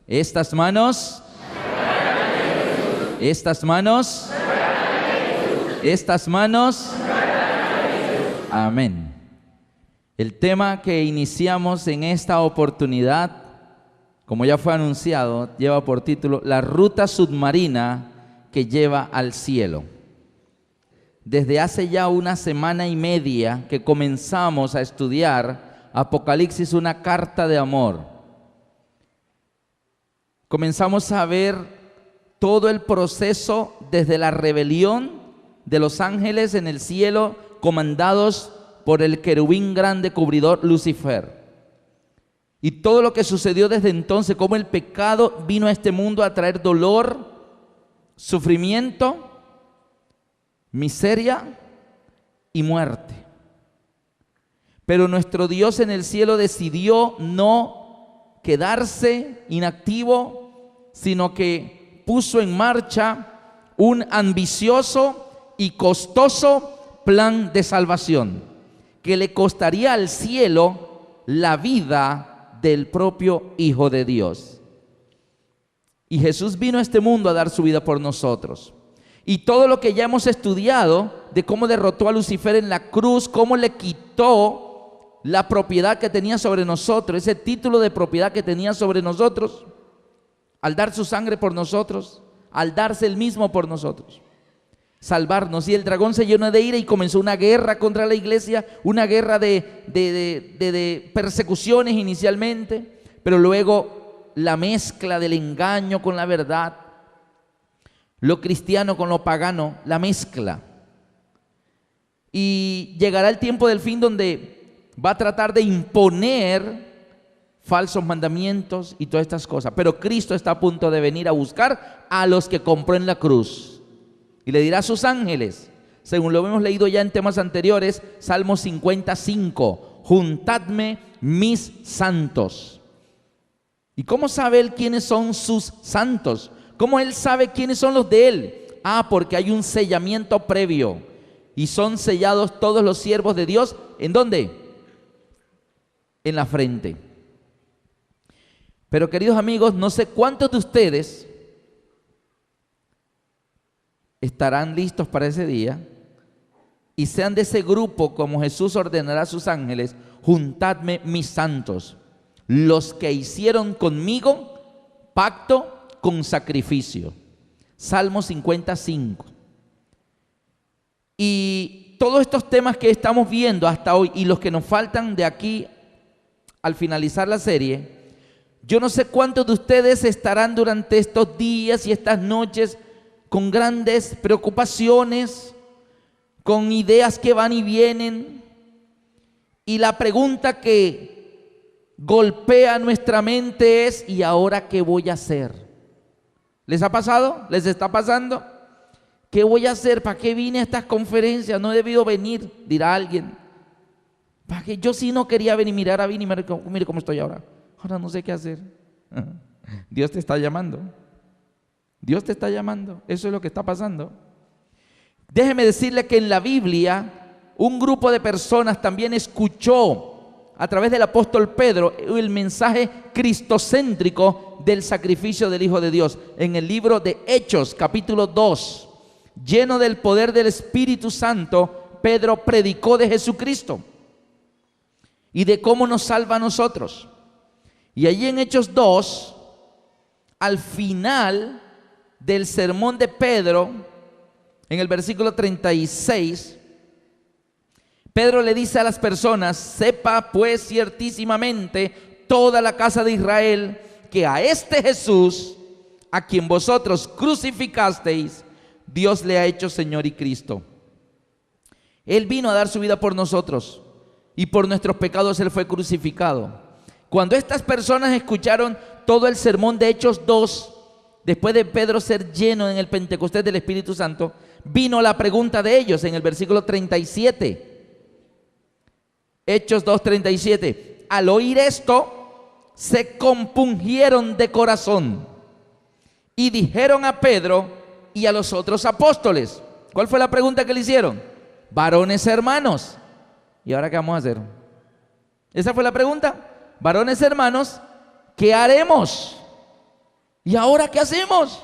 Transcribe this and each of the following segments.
Estas manos, estas manos, estas manos. Amén. El tema que iniciamos en esta oportunidad, como ya fue anunciado, lleva por título La ruta submarina que lleva al cielo. Desde hace ya una semana y media que comenzamos a estudiar Apocalipsis, una carta de amor. Comenzamos a ver todo el proceso desde la rebelión de los ángeles en el cielo, comandados por el querubín grande cubridor Lucifer. Y todo lo que sucedió desde entonces, cómo el pecado vino a este mundo a traer dolor, sufrimiento, miseria y muerte. Pero nuestro Dios en el cielo decidió no quedarse inactivo, sino que puso en marcha un ambicioso y costoso plan de salvación que le costaría al cielo la vida del propio Hijo de Dios. Y Jesús vino a este mundo a dar su vida por nosotros. Y todo lo que ya hemos estudiado de cómo derrotó a Lucifer en la cruz, cómo le quitó la propiedad que tenía sobre nosotros, ese título de propiedad que tenía sobre nosotros, al dar su sangre por nosotros, al darse él mismo por nosotros, salvarnos. Y el dragón se llenó de ira y comenzó una guerra contra la iglesia, una guerra de persecuciones inicialmente, pero luego la mezcla del engaño con la verdad, lo cristiano con lo pagano, la mezcla. Y llegará el tiempo del fin donde va a tratar de imponer falsos mandamientos y todas estas cosas. Pero Cristo está a punto de venir a buscar a los que compró en la cruz. Y le dirá a sus ángeles, según lo hemos leído ya en temas anteriores, Salmo 55, juntadme mis santos. ¿Y cómo sabe él quiénes son sus santos? ¿Cómo él sabe quiénes son los de él? Porque hay un sellamiento previo. Y son sellados todos los siervos de Dios. ¿En dónde? En la frente. Pero queridos amigos, no sé cuántos de ustedes estarán listos para ese día y sean de ese grupo, como Jesús ordenará a sus ángeles: juntadme mis santos, los que hicieron conmigo pacto con sacrificio. Salmo 55. Y todos estos temas que estamos viendo hasta hoy y los que nos faltan de aquí al finalizar la serie, yo no sé cuántos de ustedes estarán durante estos días y estas noches con grandes preocupaciones, con ideas que van y vienen, y la pregunta que golpea nuestra mente es: ¿y ahora qué voy a hacer? ¿Les ha pasado? ¿Les está pasando? ¿Qué voy a hacer? ¿Para qué vine a estas conferencias? No he debido venir, dirá alguien. ¿Para qué? Yo sí no quería venir. Mira, ahora vine y mire cómo estoy ahora. Ahora no sé qué hacer. Dios te está llamando. Dios te está llamando. Eso es lo que está pasando. Déjeme decirle que en la Biblia un grupo de personas también escuchó a través del apóstol Pedro el mensaje cristocéntrico del sacrificio del Hijo de Dios. En el libro de Hechos, capítulo 2, lleno del poder del Espíritu Santo, Pedro predicó de Jesucristo y de cómo nos salva a nosotros. Y allí en Hechos 2, al final del sermón de Pedro, en el versículo 36, Pedro le dice a las personas: sepa pues ciertísimamente toda la casa de Israel que a este Jesús, a quien vosotros crucificasteis, Dios le ha hecho Señor y Cristo. Él vino a dar su vida por nosotros y por nuestros pecados Él fue crucificado. Cuando estas personas escucharon todo el sermón de Hechos 2, después de Pedro ser lleno en el Pentecostés del Espíritu Santo, vino la pregunta de ellos en el versículo 37. Hechos 2:37. Al oír esto, se compungieron de corazón y dijeron a Pedro y a los otros apóstoles. ¿Cuál fue la pregunta que le hicieron? Varones hermanos. ¿Y ahora qué vamos a hacer? Esa fue la pregunta. Varones hermanos, ¿qué haremos? ¿Y ahora qué hacemos?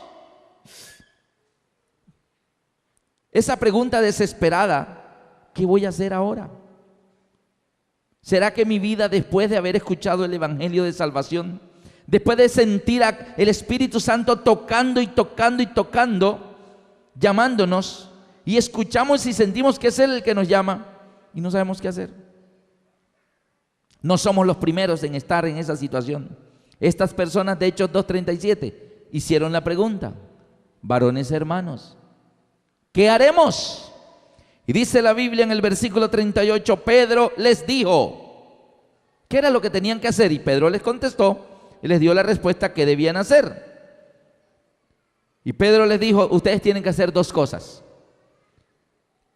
Esa pregunta desesperada, ¿qué voy a hacer ahora? ¿Será que mi vida, después de haber escuchado el Evangelio de salvación, después de sentir el Espíritu Santo tocando y tocando y tocando, llamándonos, y escuchamos y sentimos que es Él el que nos llama, y no sabemos qué hacer? No somos los primeros en estar en esa situación. Estas personas de Hechos 2:37 hicieron la pregunta: varones hermanos, ¿qué haremos? Y dice la Biblia en el versículo 38, Pedro les dijo, ¿qué era lo que tenían que hacer? Y Pedro les contestó y les dio la respuesta que debían hacer. Y Pedro les dijo, ustedes tienen que hacer dos cosas.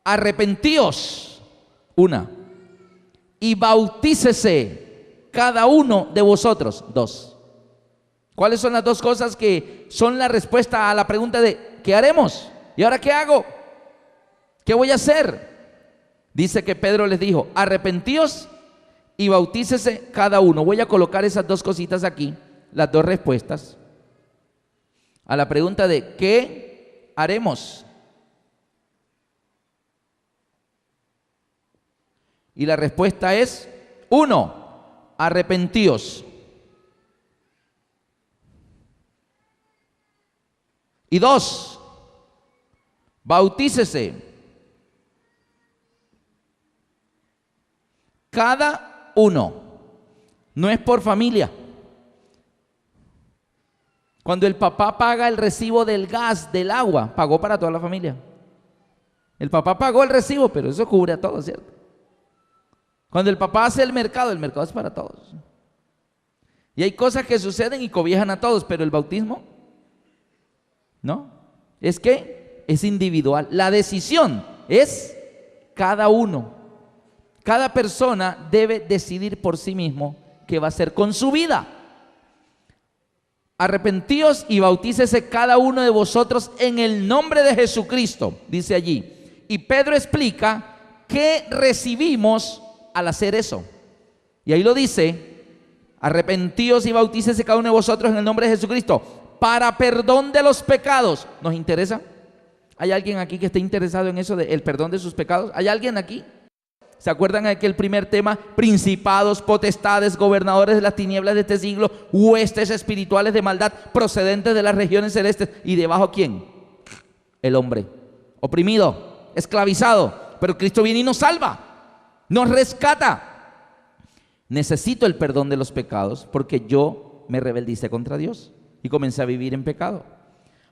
Arrepentíos, una, y bautícese cada uno de vosotros, dos. ¿Cuáles son las dos cosas que son la respuesta a la pregunta de ¿qué haremos? ¿Y ahora qué hago? ¿Qué voy a hacer? Dice que Pedro les dijo, arrepentíos y bautícese cada uno. Voy a colocar esas dos cositas aquí, las dos respuestas a la pregunta de ¿qué haremos? Y la respuesta es, uno, arrepentíos. Y dos, bautícese cada uno. No es por familia. Cuando el papá paga el recibo del gas, del agua, pagó para toda la familia. El papá pagó el recibo, pero eso cubre a todos, ¿cierto? Cuando el papá hace el mercado es para todos. Y hay cosas que suceden y cobijan a todos, pero el bautismo, ¿no? Es que es individual. La decisión es cada uno. Cada persona debe decidir por sí mismo qué va a hacer con su vida. Arrepentíos y bautícese cada uno de vosotros en el nombre de Jesucristo, dice allí. Y Pedro explica qué recibimos al hacer eso. Y ahí lo dice, arrepentíos y bautícese cada uno de vosotros en el nombre de Jesucristo para perdón de los pecados. ¿Nos interesa? ¿Hay alguien aquí que esté interesado en eso del perdón de sus pecados? ¿Hay alguien aquí? ¿Se acuerdan de aquel primer tema? Principados, potestades, gobernadores de las tinieblas de este siglo, huestes espirituales de maldad procedentes de las regiones celestes. ¿Y debajo quién? El hombre, oprimido, esclavizado. Pero Cristo viene y nos salva, nos rescata. Necesito el perdón de los pecados porque yo me rebeldicé contra Dios y comencé a vivir en pecado.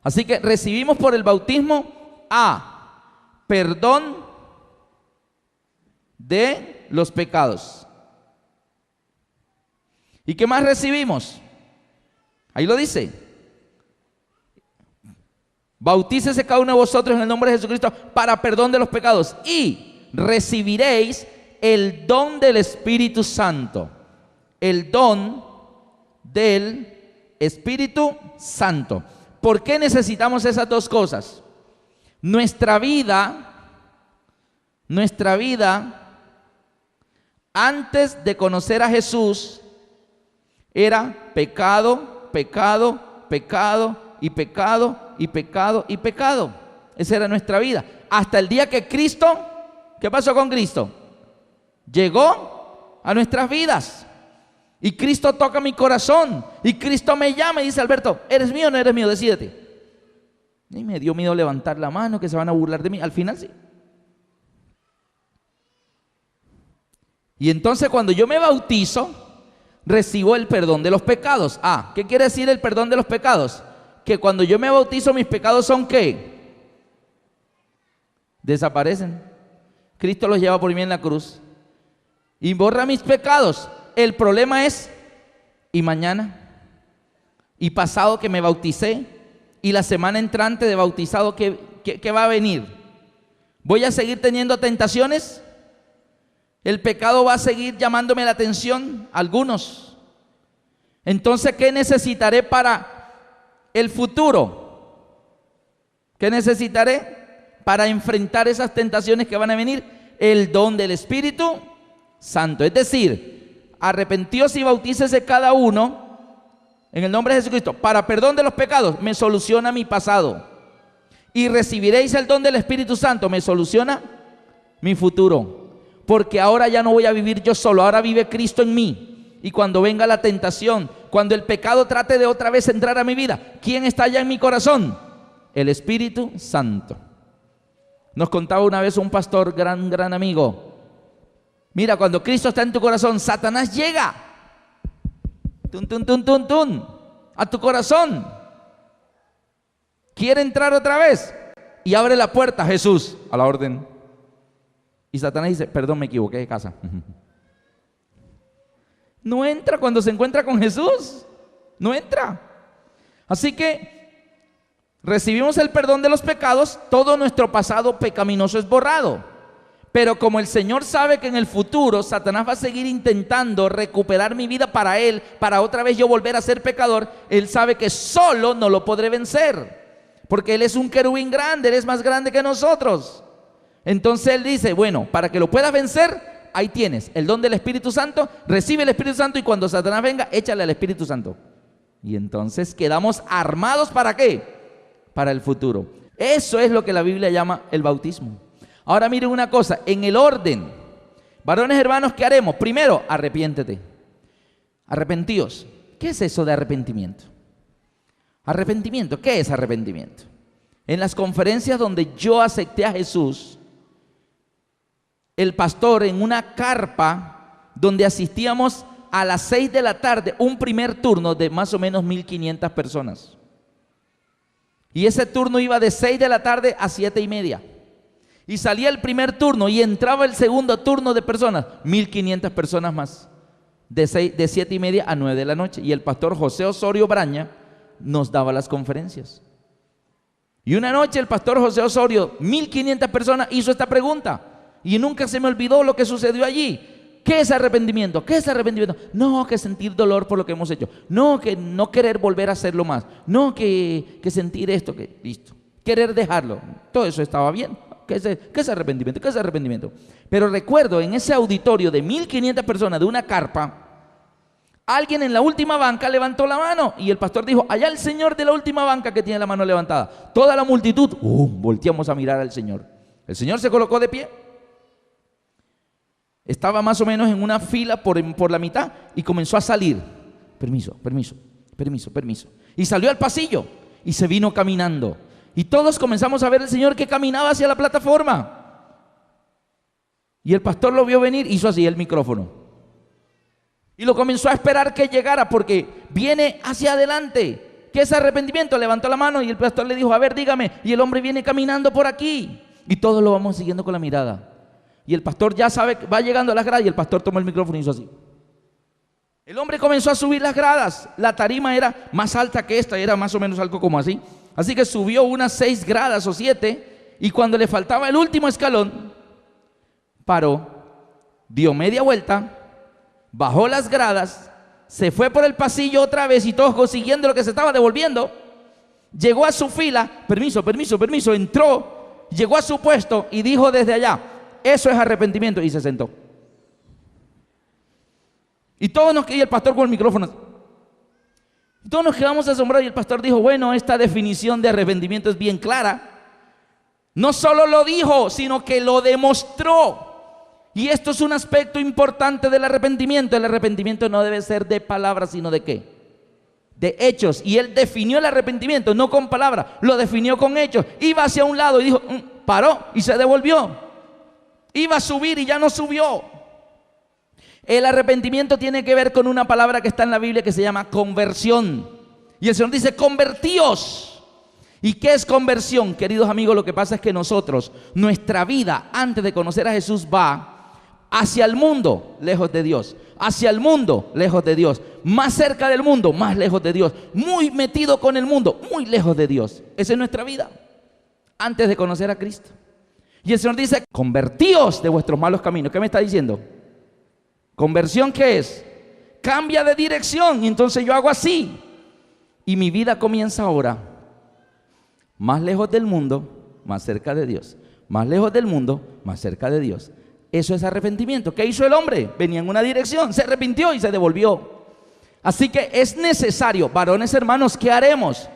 Así que recibimos por el bautismo perdón de los pecados. ¿Y qué más recibimos? Ahí lo dice. Bautícese cada uno de vosotros en el nombre de Jesucristo para perdón de los pecados y recibiréis el don del Espíritu Santo. El don del Espíritu Santo. ¿Por qué necesitamos esas dos cosas? Nuestra vida antes de conocer a Jesús era pecado, pecado, pecado y pecado y pecado y pecado. Esa era nuestra vida. Hasta el día que Cristo, ¿qué pasó con Cristo? Llegó a nuestras vidas. Y Cristo toca mi corazón. Y Cristo me llama y dice, Alberto, ¿eres mío o no eres mío? Decídete. Y me dio miedo levantar la mano, que se van a burlar de mí. Al final sí. Y entonces cuando yo me bautizo, recibo el perdón de los pecados. ¿Qué quiere decir el perdón de los pecados? Que cuando yo me bautizo, mis pecados son ¿qué? Desaparecen. Cristo los lleva por mí en la cruz y borra mis pecados. El problema es, ¿y mañana? ¿Y pasado que me bauticé? ¿Y la semana entrante de bautizado qué va a venir? ¿Voy a seguir teniendo tentaciones? ¿El pecado va a seguir llamándome la atención? Algunos. Entonces, ¿qué necesitaré para el futuro? ¿Qué necesitaré para enfrentar esas tentaciones que van a venir? El don del Espíritu Santo. Es decir, arrepentíos y bautícese cada uno En el nombre de Jesucristo, para perdón de los pecados, me soluciona mi pasado. Y recibiréis el don del Espíritu Santo, me soluciona mi futuro. Porque ahora ya no voy a vivir yo solo, ahora vive Cristo en mí. Y cuando venga la tentación, cuando el pecado trate de otra vez entrar a mi vida, ¿quién está ya en mi corazón? El Espíritu Santo. Nos contaba una vez un pastor, gran amigo. Mira, cuando Cristo está en tu corazón, Satanás llega. A tu corazón. Quiere entrar otra vez. Y abre la puerta, Jesús, a la orden. Y Satanás dice, perdón, me equivoqué de casa. No entra cuando se encuentra con Jesús. No entra. Así que recibimos el perdón de los pecados, todo nuestro pasado pecaminoso es borrado. Pero como el Señor sabe que en el futuro Satanás va a seguir intentando recuperar mi vida para Él, para otra vez yo volver a ser pecador, Él sabe que solo no lo podré vencer. Porque Él es un querubín grande, Él es más grande que nosotros. Entonces Él dice, bueno, para que lo puedas vencer, ahí tienes el don del Espíritu Santo, recibe el Espíritu Santo y cuando Satanás venga, échale al Espíritu Santo. Y entonces quedamos armados, ¿para qué? Para el futuro. Eso es lo que la Biblia llama el bautismo. Ahora miren una cosa, en el orden, varones hermanos, ¿qué haremos? Primero, arrepiéntete. Arrepentíos. ¿Qué es eso de arrepentimiento? Arrepentimiento, ¿qué es arrepentimiento? En las conferencias donde yo acepté a Jesús, el pastor en una carpa donde asistíamos a las 6 de la tarde, un primer turno de más o menos 1500 personas. Y ese turno iba de 6 de la tarde a 7:30. Y salía el primer turno y entraba el segundo turno de personas, 1500 personas más, de 7:30 a 9 de la noche. Y el pastor José Osorio Braña nos daba las conferencias. Y una noche el pastor José Osorio, 1500 personas, hizo esta pregunta. Y nunca se me olvidó lo que sucedió allí. ¿Qué es arrepentimiento? ¿Qué es arrepentimiento? No, que sentir dolor por lo que hemos hecho. No, que no querer volver a hacerlo más. No, que sentir esto, que listo. Querer dejarlo. Todo eso estaba bien. ¿Qué es arrepentimiento? ¿Qué es arrepentimiento? Pero recuerdo en ese auditorio de 1500 personas de una carpa, alguien en la última banca levantó la mano y el pastor dijo, allá el señor de la última banca que tiene la mano levantada. Toda la multitud, volteamos a mirar al Señor. El Señor se colocó de pie. Estaba más o menos en una fila por la mitad y comenzó a salir. Permiso. Y salió al pasillo y se vino caminando. Y todos comenzamos a ver al Señor que caminaba hacia la plataforma. Y el pastor lo vio venir, hizo así el micrófono. Y lo comenzó a esperar que llegara porque viene hacia adelante. ¿Qué es arrepentimiento? Levantó la mano y el pastor le dijo, a ver, dígame. Y el hombre viene caminando por aquí. Y todos lo vamos siguiendo con la mirada. Y el pastor ya sabe que va llegando a las gradas y el pastor tomó el micrófono y hizo así. El hombre comenzó a subir las gradas. La tarima era más alta que esta, era más o menos algo como así. Así que subió unas 6 gradas o 7 y cuando le faltaba el último escalón, paró, dio media vuelta, bajó las gradas, se fue por el pasillo otra vez y todos consiguiendo lo que se estaba devolviendo, llegó a su fila, permiso, entró, llegó a su puesto y dijo desde allá, eso es arrepentimiento, y se sentó. Y el pastor con el micrófono. Todos nos quedamos asombrados y el pastor dijo, bueno, esta definición de arrepentimiento es bien clara. No solo lo dijo, sino que lo demostró. Y esto es un aspecto importante del arrepentimiento. El arrepentimiento no debe ser de palabras, sino de ¿qué? De hechos. Y él definió el arrepentimiento, no con palabras, lo definió con hechos. Iba hacia un lado y dijo, paró y se devolvió. Iba a subir y ya no subió. El arrepentimiento tiene que ver con una palabra que está en la Biblia que se llama conversión. Y el Señor dice, convertíos. ¿Y qué es conversión? Queridos amigos, lo que pasa es que nosotros, nuestra vida antes de conocer a Jesús va hacia el mundo, lejos de Dios. Hacia el mundo, lejos de Dios. Más cerca del mundo, más lejos de Dios. Muy metido con el mundo, muy lejos de Dios. Esa es nuestra vida antes de conocer a Cristo. Y el Señor dice, convertíos de vuestros malos caminos. ¿Qué me está diciendo? ¿Conversión qué es? Cambia de dirección y entonces yo hago así. Y mi vida comienza ahora. Más lejos del mundo, más cerca de Dios. Más lejos del mundo, más cerca de Dios. Eso es arrepentimiento. ¿Qué hizo el hombre? Venía en una dirección, se arrepintió y se devolvió. Así que es necesario, varones hermanos, ¿qué haremos?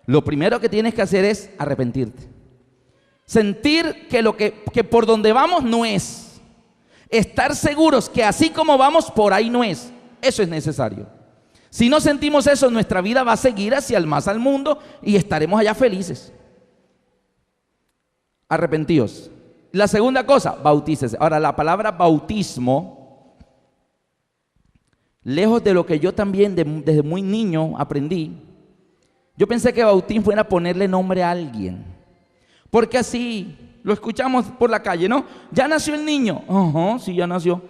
Lo primero que tienes que hacer es arrepentirte. Sentir que por donde vamos no es. Estar seguros que así como vamos, por ahí no es. Eso es necesario. Si no sentimos eso, nuestra vida va a seguir hacia el más al mundo y estaremos allá felices. Arrepentíos. La segunda cosa, bautícese. Ahora, la palabra bautismo, lejos de lo que yo también desde muy niño aprendí, yo pensé que bautismo era ponerle nombre a alguien. Porque así lo escuchamos por la calle, ¿no? Ya nació el niño. Ajá, sí, ya nació.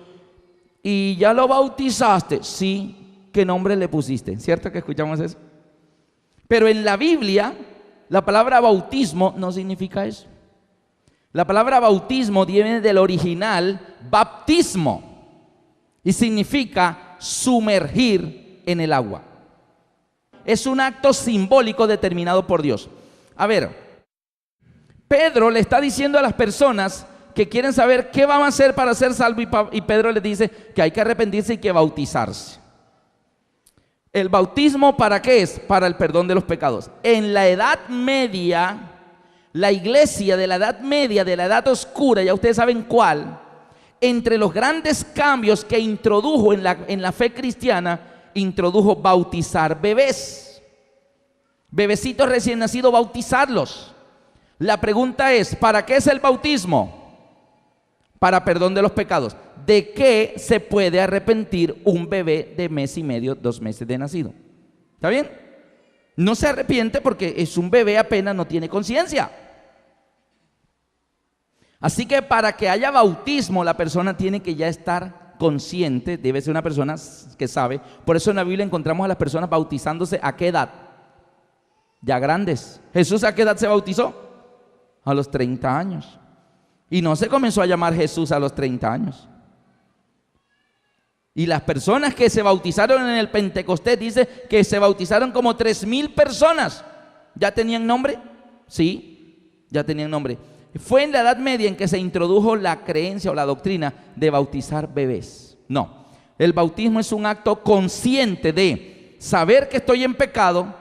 ¿Y ya lo bautizaste? Sí. ¿Qué nombre le pusiste? ¿Cierto que escuchamos eso? Pero en la Biblia, la palabra bautismo no significa eso. La palabra bautismo viene del original baptismo y significa sumergir en el agua. Es un acto simbólico determinado por Dios. A ver, Pedro le está diciendo a las personas que quieren saber qué van a hacer para ser salvos y Pedro les dice que hay que arrepentirse y que bautizarse. ¿El bautismo para qué es? Para el perdón de los pecados. En la Edad Media, la iglesia de la Edad Media, de la Edad Oscura, ya ustedes saben cuál, entre los grandes cambios que introdujo en la fe cristiana, introdujo bautizar bebés. Bebecitos recién nacidos, bautizarlos. La pregunta es, ¿para qué es el bautismo? Para perdón de los pecados. ¿De qué se puede arrepentir un bebé de mes y medio, 2 meses de nacido? ¿Está bien? No se arrepiente porque es un bebé, apenas no tiene conciencia. Así que para que haya bautismo, la persona tiene que ya estar consciente, debe ser una persona que sabe. Por eso en la Biblia encontramos a las personas bautizándose ¿a qué edad? Ya grandes. ¿Jesús a qué edad se bautizó? A los 30 años. Y no se comenzó a llamar Jesús a los 30 años. Y las personas que se bautizaron en el Pentecostés, dice que se bautizaron como 3,000 personas. ¿Ya tenían nombre? Sí, ya tenían nombre. Fue en la Edad Media en que se introdujo la creencia o la doctrina de bautizar bebés. No, el bautismo es un acto consciente de saber que estoy en pecado,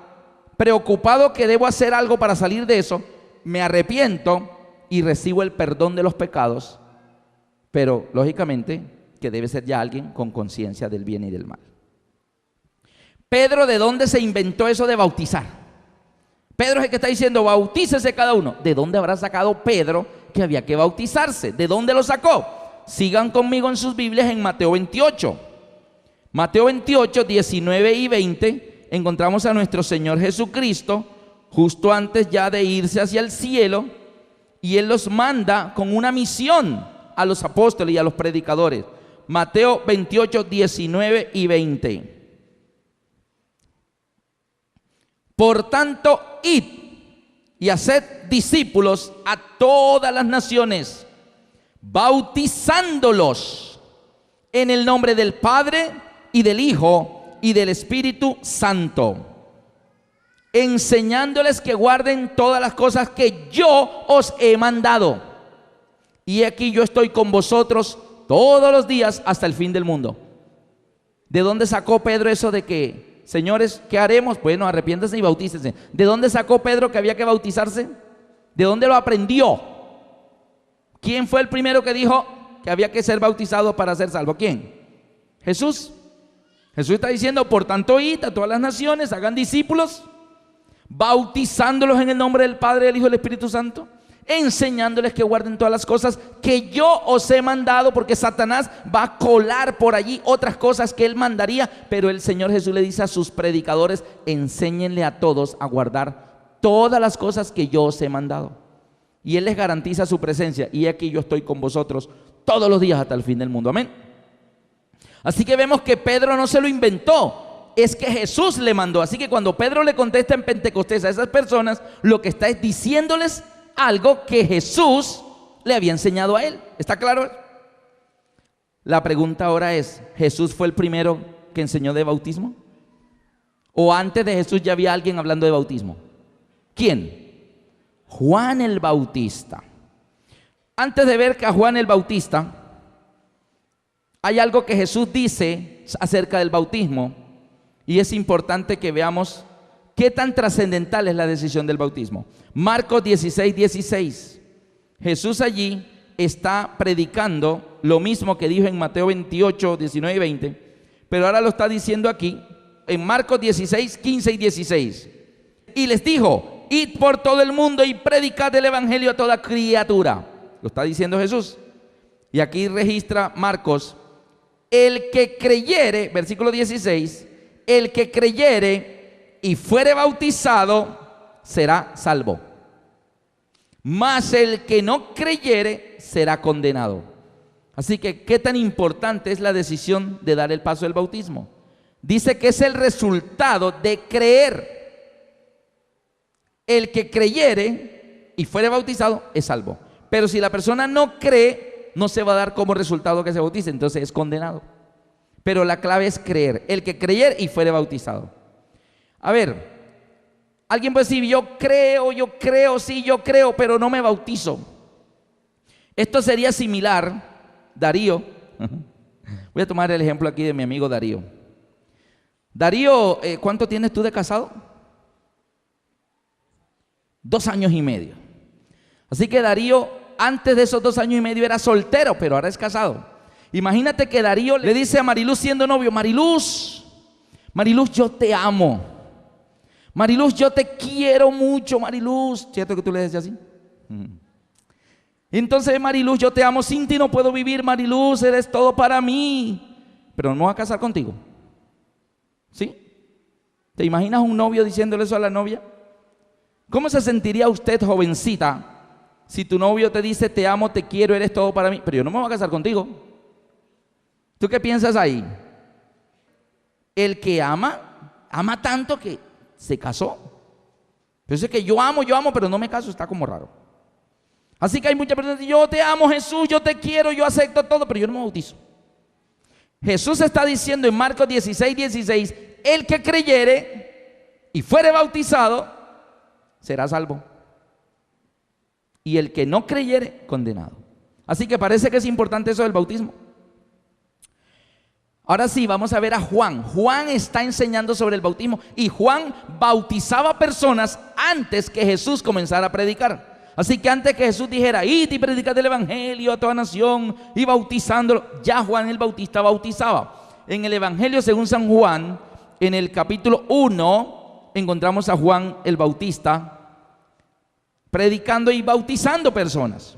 preocupado que debo hacer algo para salir de eso, me arrepiento y recibo el perdón de los pecados, pero lógicamente que debe ser ya alguien con conciencia del bien y del mal. Pedro, ¿de dónde se inventó eso de bautizar? Pedro es el que está diciendo, bautícese cada uno. ¿De dónde habrá sacado Pedro que había que bautizarse? ¿De dónde lo sacó? Sigan conmigo en sus Biblias en Mateo 28. Mateo 28, 19 y 20, encontramos a nuestro Señor Jesucristo, justo antes ya de irse hacia el cielo, y Él los manda con una misión a los apóstoles y a los predicadores. Mateo 28, 19 y 20. Por tanto, id y haced discípulos a todas las naciones, bautizándolos en el nombre del Padre y del Hijo y del Espíritu Santo, enseñándoles que guarden todas las cosas que yo os he mandado. Y aquí yo estoy con vosotros todos los días hasta el fin del mundo. ¿De dónde sacó Pedro eso de que, señores, qué haremos? Bueno, arrepiéntanse y bautícense. ¿De dónde sacó Pedro que había que bautizarse? ¿De dónde lo aprendió? ¿Quién fue el primero que dijo que había que ser bautizado para ser salvo? ¿Quién? Jesús. Jesús está diciendo, por tanto, id a todas las naciones, hagan discípulos, bautizándolos en el nombre del Padre, del Hijo y del Espíritu Santo, enseñándoles que guarden todas las cosas que yo os he mandado, porque Satanás va a colar por allí otras cosas que él mandaría, pero el Señor Jesús le dice a sus predicadores, enséñenle a todos a guardar todas las cosas que yo os he mandado. Y Él les garantiza su presencia, y aquí yo estoy con vosotros todos los días hasta el fin del mundo. Amén. Así que vemos que Pedro no se lo inventó, es que Jesús le mandó. Así que cuando Pedro le contesta en Pentecostés a esas personas, lo que está es diciéndoles algo que Jesús le había enseñado a él. ¿Está claro? La pregunta ahora es, ¿Jesús fue el primero que enseñó de bautismo? ¿O antes de Jesús ya había alguien hablando de bautismo? ¿Quién? Juan el Bautista. Antes de ver que a Juan el Bautista, hay algo que Jesús dice acerca del bautismo Y es importante que veamos qué tan trascendental es la decisión del bautismo. Marcos 16:16. Jesús allí está predicando lo mismo que dijo en Mateo 28, 19 y 20, pero ahora lo está diciendo aquí en Marcos 16, 15 y 16. Y les dijo: id por todo el mundo y predicad el evangelio a toda criatura. Lo está diciendo Jesús. Y aquí registra Marcos: el que creyere, versículo 16, el que creyere y fuere bautizado será salvo, mas el que no creyere será condenado. Así que, ¿qué tan importante es la decisión de dar el paso del bautismo? Dice que es el resultado de creer. El que creyere y fuere bautizado es salvo. Pero si la persona no cree, no se va a dar como resultado que se bautice, entonces es condenado. Pero la clave es creer. El que creyere y fuere bautizado. A ver, alguien puede decir: yo creo, sí, yo creo, pero no me bautizo. Esto sería similar, Darío. Voy a tomar el ejemplo aquí de mi amigo Darío. Darío, ¿cuánto tienes tú de casado? 2 años y medio. Así que Darío, antes de esos 2 años y medio era soltero, pero ahora es casado. Imagínate que Darío le dice a Mariluz siendo novio: Mariluz, yo te amo. Mariluz, yo te quiero mucho, Mariluz. ¿Cierto que tú le dices así? Entonces: Mariluz, yo te amo, sin ti no puedo vivir, Mariluz, eres todo para mí. Pero no me voy a casar contigo. ¿Sí? ¿Te imaginas un novio diciéndole eso a la novia? ¿Cómo se sentiría usted, jovencita, si tu novio te dice: te amo, te quiero, eres todo para mí, pero yo no me voy a casar contigo? ¿Tú qué piensas ahí? El que ama tanto que se casó. Pero es que yo amo, pero no me caso, está como raro. Así que hay muchas personas que dicen: yo te amo, Jesús, yo te quiero, yo acepto todo, pero yo no me bautizo. Jesús está diciendo en Marcos 16:16: el que creyere y fuere bautizado será salvo, y el que no creyere, condenado. Así que parece que es importante eso del bautismo. Ahora sí, vamos a ver a Juan. Juan está enseñando sobre el bautismo, y Juan bautizaba personas antes que Jesús comenzara a predicar. Así que antes que Jesús dijera: id y predicad el evangelio a toda nación, y bautizándolo, ya Juan el Bautista bautizaba. En el evangelio según San Juan, en el capítulo 1, encontramos a Juan el Bautista predicando y bautizando personas.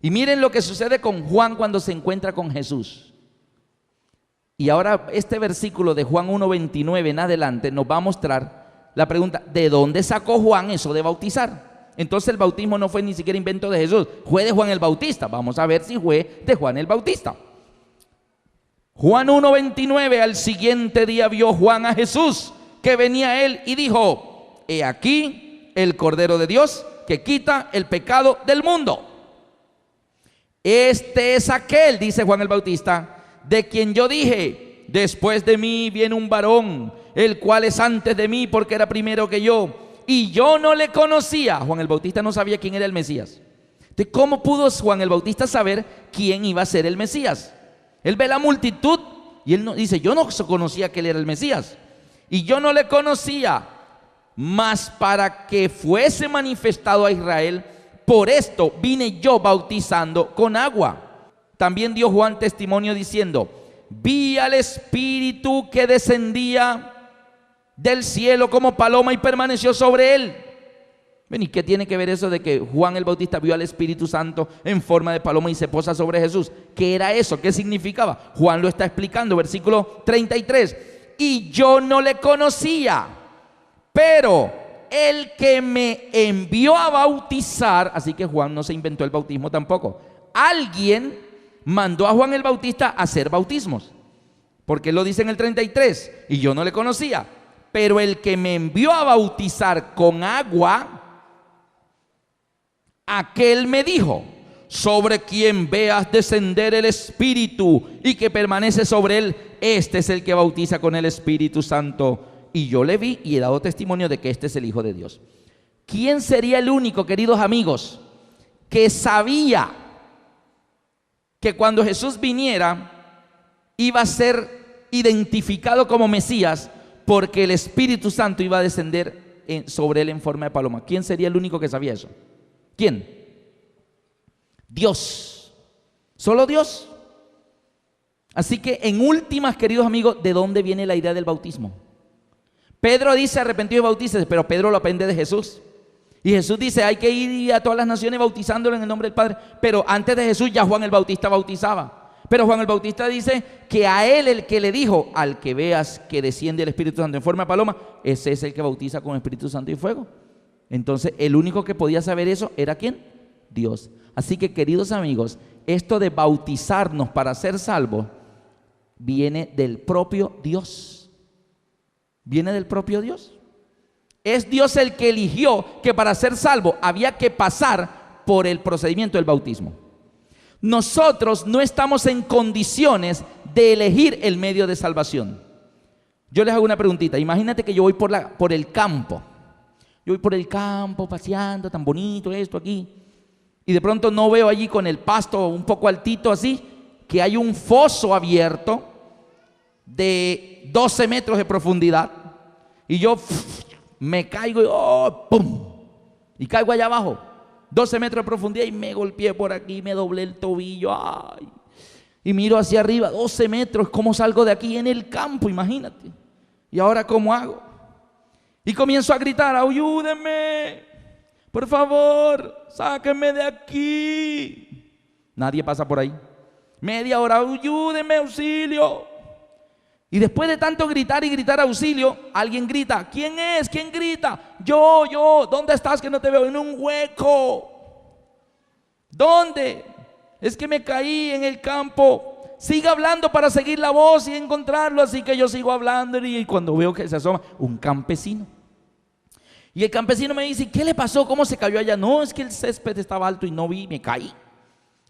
Y miren lo que sucede con Juan cuando se encuentra con Jesús. Y ahora este versículo de Juan 1:29 en adelante nos va a mostrar la pregunta: ¿de dónde sacó Juan eso de bautizar? Entonces el bautismo no fue ni siquiera invento de Jesús, fue de Juan el Bautista. Vamos a ver si fue de Juan el Bautista. Juan 1:29: al siguiente día vio Juan a Jesús que venía a él y dijo: he aquí el Cordero de Dios que quita el pecado del mundo. Este es aquel, dice Juan el Bautista, de quien yo dije: después de mí viene un varón, el cual es antes de mí, porque era primero que yo, y yo no le conocía. Juan el Bautista no sabía quién era el Mesías. Entonces, ¿cómo pudo Juan el Bautista saber quién iba a ser el Mesías? Él ve la multitud y él dice: yo no conocía que él era el Mesías, y yo no le conocía, mas para que fuese manifestado a Israel, por esto vine yo bautizando con agua. También dio Juan testimonio diciendo: vi al Espíritu que descendía del cielo como paloma y permaneció sobre él. ¿Y qué tiene que ver eso de que Juan el Bautista vio al Espíritu Santo en forma de paloma y se posa sobre Jesús? ¿Qué era eso? ¿Qué significaba? Juan lo está explicando, versículo 33. Y yo no le conocía, pero el que me envió a bautizar, así que Juan no se inventó el bautismo tampoco. Alguien mandó a Juan el Bautista a hacer bautismos, porque él lo dice en el 33, y yo no le conocía, pero el que me envió a bautizar con agua, aquel me dijo: sobre quien veas descender el Espíritu y que permanece sobre él, este es el que bautiza con el Espíritu Santo. Y yo le vi y he dado testimonio de que este es el Hijo de Dios. ¿Quién sería el único, queridos amigos, que sabía que cuando Jesús viniera iba a ser identificado como Mesías porque el Espíritu Santo iba a descender sobre él en forma de paloma. ¿Quién sería el único que sabía eso? ¿Quién? Dios. ¿Solo Dios? Así que en últimas, queridos amigos, ¿de dónde viene la idea del bautismo? Pedro dice arrepentido y bautícese, pero Pedro lo aprende de Jesús. Y Jesús dice hay que ir a todas las naciones bautizándolo en el nombre del Padre. Pero antes de Jesús ya Juan el Bautista bautizaba. Pero Juan el Bautista dice que a él el que le dijo, al que veas que desciende el Espíritu Santo en forma de paloma, ese es el que bautiza con Espíritu Santo y fuego. Entonces el único que podía saber eso era ¿quién? Dios. Así que, queridos amigos, esto de bautizarnos para ser salvos viene del propio Dios. Viene del propio Dios. Es Dios el que eligió que para ser salvo había que pasar por el procedimiento del bautismo. Nosotros no estamos en condiciones de elegir el medio de salvación. Yo les hago una preguntita. Imagínate que yo voy por el campo. Yo voy por el campo paseando, tan bonito esto aquí. Y de pronto no veo allí con el pasto un poco altito así, que hay un foso abierto de 12 metros de profundidad. Y yo me caigo y ¡pum! Y caigo allá abajo. 12 metros de profundidad y me golpeé por aquí, me doblé el tobillo, ¡ay! Y miro hacia arriba, 12 metros, ¿cómo salgo de aquí en el campo? Imagínate. ¿Y ahora cómo hago? Y comienzo a gritar, ayúdenme, por favor, sáquenme de aquí. Nadie pasa por ahí. Media hora, ayúdenme, auxilio. Y después de tanto gritar y gritar auxilio, alguien grita, ¿quién es? ¿Quién grita? Yo, ¿dónde estás que no te veo? En un hueco. ¿Dónde? Es que me caí en el campo. Siga hablando para seguir la voz y encontrarlo. Así que yo sigo hablando y cuando veo que se asoma un campesino. Y el campesino me dice, ¿qué le pasó? ¿Cómo se cayó allá? No, es que el césped estaba alto y no vi, me caí.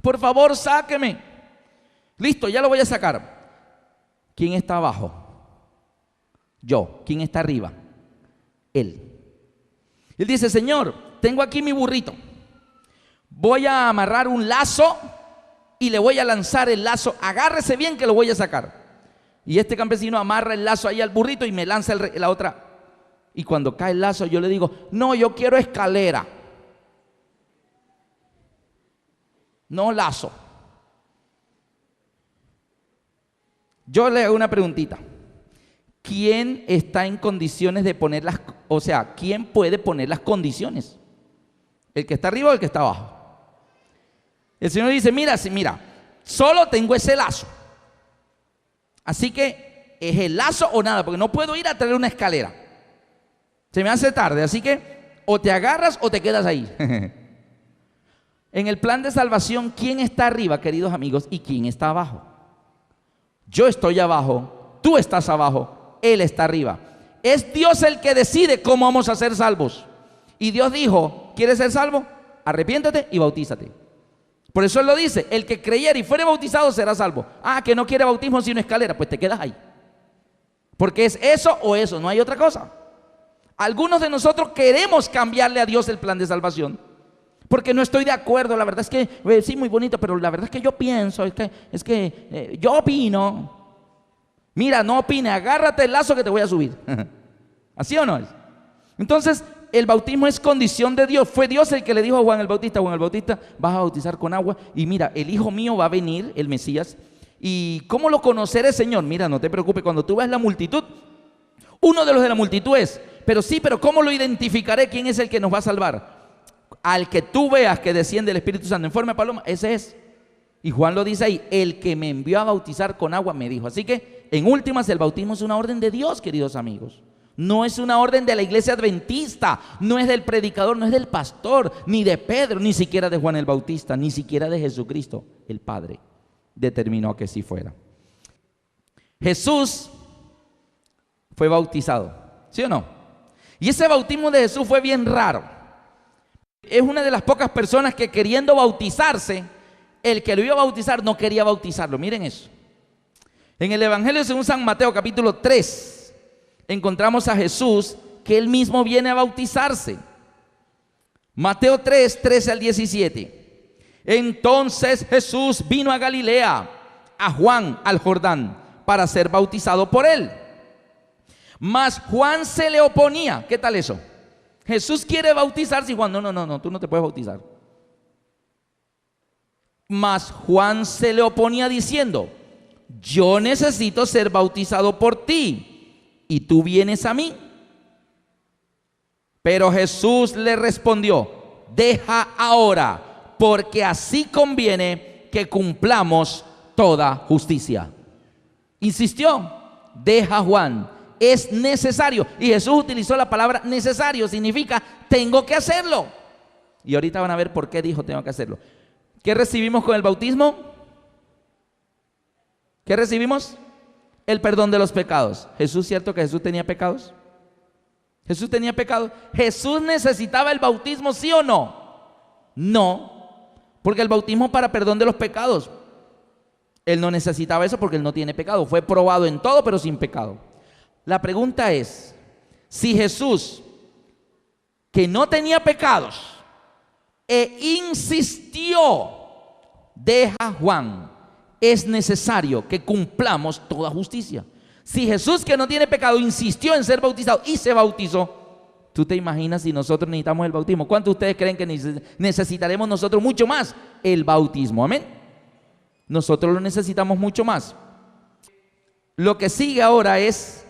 Por favor, sáqueme. Listo, ya lo voy a sacar. ¿Quién está abajo? Yo. ¿Quién está arriba? Él. Él dice, Señor, tengo aquí mi burrito. Voy a amarrar un lazo y le voy a lanzar el lazo. Agárrese bien que lo voy a sacar. Y este campesino amarra el lazo ahí al burrito y me lanza la otra. Y cuando cae el lazo yo le digo, no, yo quiero escalera. No lazo. Yo le hago una preguntita. ¿Quién está en condiciones de poner quién puede poner las condiciones? ¿El que está arriba o el que está abajo? El Señor dice, mira, solo tengo ese lazo. Así que es el lazo o nada, porque no puedo ir a traer una escalera. Se me hace tarde, así que o te agarras o te quedas ahí. En el plan de salvación, ¿quién está arriba, queridos amigos, y quién está abajo? Yo estoy abajo, tú estás abajo, Él está arriba. Es Dios el que decide cómo vamos a ser salvos. Y Dios dijo, ¿quieres ser salvo? Arrepiéntate y bautízate. Por eso Él lo dice, el que creyere y fuere bautizado será salvo. Que no quiere bautismo sino escalera, pues te quedas ahí. Porque es eso o eso, no hay otra cosa. Algunos de nosotros queremos cambiarle a Dios el plan de salvación. Porque no estoy de acuerdo, la verdad es que, sí, muy bonito, pero la verdad es que yo pienso, yo opino. Mira, no opine, agárrate el lazo que te voy a subir. ¿Así o no es? Entonces, el bautismo es condición de Dios. Fue Dios el que le dijo a Juan el Bautista, vas a bautizar con agua. Y mira, el hijo mío va a venir, el Mesías. ¿Y cómo lo conoceré, Señor? Mira, no te preocupes, cuando tú ves la multitud, uno de los de la multitud es, pero ¿cómo lo identificaré? ¿Quién es el que nos va a salvar? Al que tú veas que desciende el Espíritu Santo en forma de paloma, ese es. Y Juan lo dice ahí, el que me envió a bautizar con agua me dijo. Así que, en últimas, el bautismo es una orden de Dios, queridos amigos. No es una orden de la iglesia adventista, no es del predicador, no es del pastor, ni de Pedro, ni siquiera de Juan el Bautista, ni siquiera de Jesucristo. El Padre determinó que sí fuera. Jesús fue bautizado, ¿sí o no? Y ese bautismo de Jesús fue bien raro. Es una de las pocas personas que queriendo bautizarse, el que lo iba a bautizar no quería bautizarlo. Miren eso. En el Evangelio según San Mateo capítulo 3 encontramos a Jesús que él mismo viene a bautizarse. Mateo 3, 13 al 17. Entonces Jesús vino a Galilea, a Juan, al Jordán, para ser bautizado por él. Mas Juan se le oponía. ¿Qué tal eso? Jesús quiere bautizarse y Juan, no, tú no te puedes bautizar. Mas Juan se le oponía diciendo: yo necesito ser bautizado por ti, y tú vienes a mí. Pero Jesús le respondió: deja ahora, porque así conviene que cumplamos toda justicia. Insistió: deja, Juan, es necesario. Y Jesús utilizó la palabra necesario, significa tengo que hacerlo. Y ahorita van a ver por qué dijo tengo que hacerlo. ¿Qué recibimos con el bautismo? ¿Qué recibimos? El perdón de los pecados. ¿Jesús, cierto que Jesús tenía pecados? ¿Jesús tenía pecados? ¿Jesús necesitaba el bautismo, sí o no? No, porque el bautismo es para perdón de los pecados. Él no necesitaba eso porque él no tiene pecado. Fue probado en todo, pero sin pecado. La pregunta es, si Jesús, que no tenía pecados, insistió, deja, Juan, es necesario que cumplamos toda justicia. Si Jesús, que no tiene pecado, insistió en ser bautizado y se bautizó, ¿tú te imaginas si nosotros necesitamos el bautismo? ¿Cuántos de ustedes creen que necesitaremos nosotros mucho más el bautismo? Amén. Nosotros lo necesitamos mucho más. Lo que sigue ahora es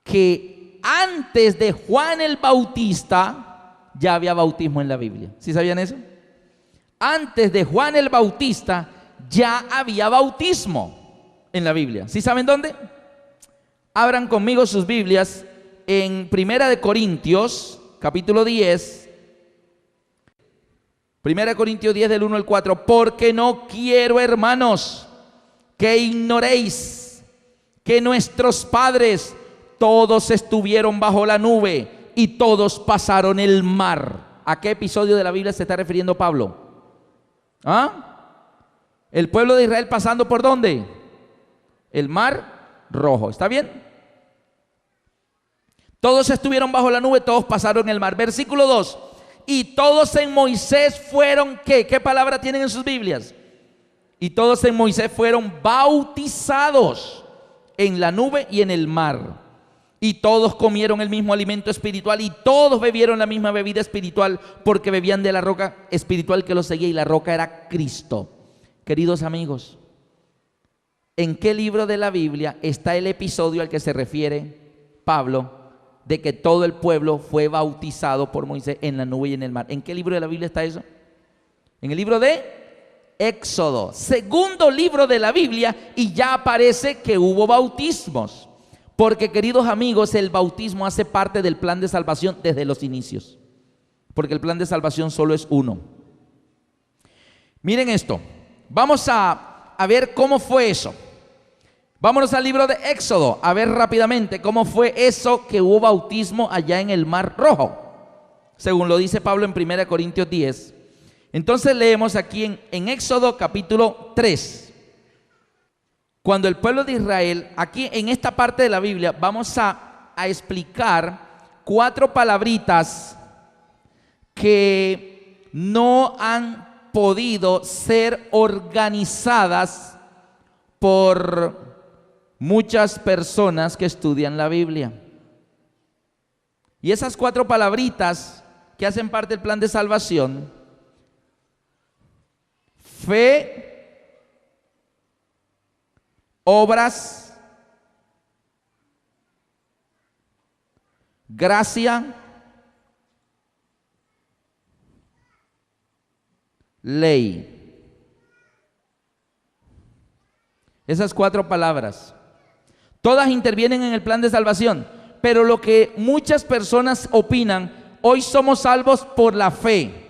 que antes de Juan el Bautista ya había bautismo en la Biblia. ¿Sí sabían eso? Antes de Juan el Bautista ya había bautismo en la Biblia. ¿Sí saben dónde? Abran conmigo sus Biblias en Primera de Corintios, capítulo 10. Primera de Corintios 10 del 1 al 4. Porque no quiero, hermanos, que ignoréis que nuestros padres todos estuvieron bajo la nube y todos pasaron el mar. ¿A qué episodio de la Biblia se está refiriendo Pablo? ¿Ah? El pueblo de Israel pasando ¿por dónde? El mar Rojo. ¿Está bien? Todos estuvieron bajo la nube, todos pasaron el mar. Versículo 2. Y todos en Moisés fueron, ¿qué? ¿Qué palabra tienen en sus Biblias? Y todos en Moisés fueron bautizados en la nube y en el mar. Y todos comieron el mismo alimento espiritual y todos bebieron la misma bebida espiritual, porque bebían de la roca espiritual que los seguía, y la roca era Cristo. Queridos amigos, ¿en qué libro de la Biblia está el episodio al que se refiere Pablo de que todo el pueblo fue bautizado por Moisés en la nube y en el mar? ¿En qué libro de la Biblia está eso? En el libro de Éxodo, segundo libro de la Biblia, y ya aparece que hubo bautismos. Porque, queridos amigos, el bautismo hace parte del plan de salvación desde los inicios. Porque el plan de salvación solo es uno. Miren esto. Vamos a ver cómo fue eso. Vámonos al libro de Éxodo a ver rápidamente cómo fue eso que hubo bautismo allá en el Mar Rojo, según lo dice Pablo en 1 Corintios 10. Entonces leemos aquí en Éxodo capítulo 3. Cuando el pueblo de Israel, aquí en esta parte de la Biblia, vamos a explicar 4 palabritas que no han podido ser organizadas por muchas personas que estudian la Biblia. Y esas 4 palabritas que hacen parte del plan de salvación: fe, obras, gracia, ley. Esas 4 palabras, todas intervienen en el plan de salvación, pero lo que muchas personas opinan: hoy somos salvos por la fe,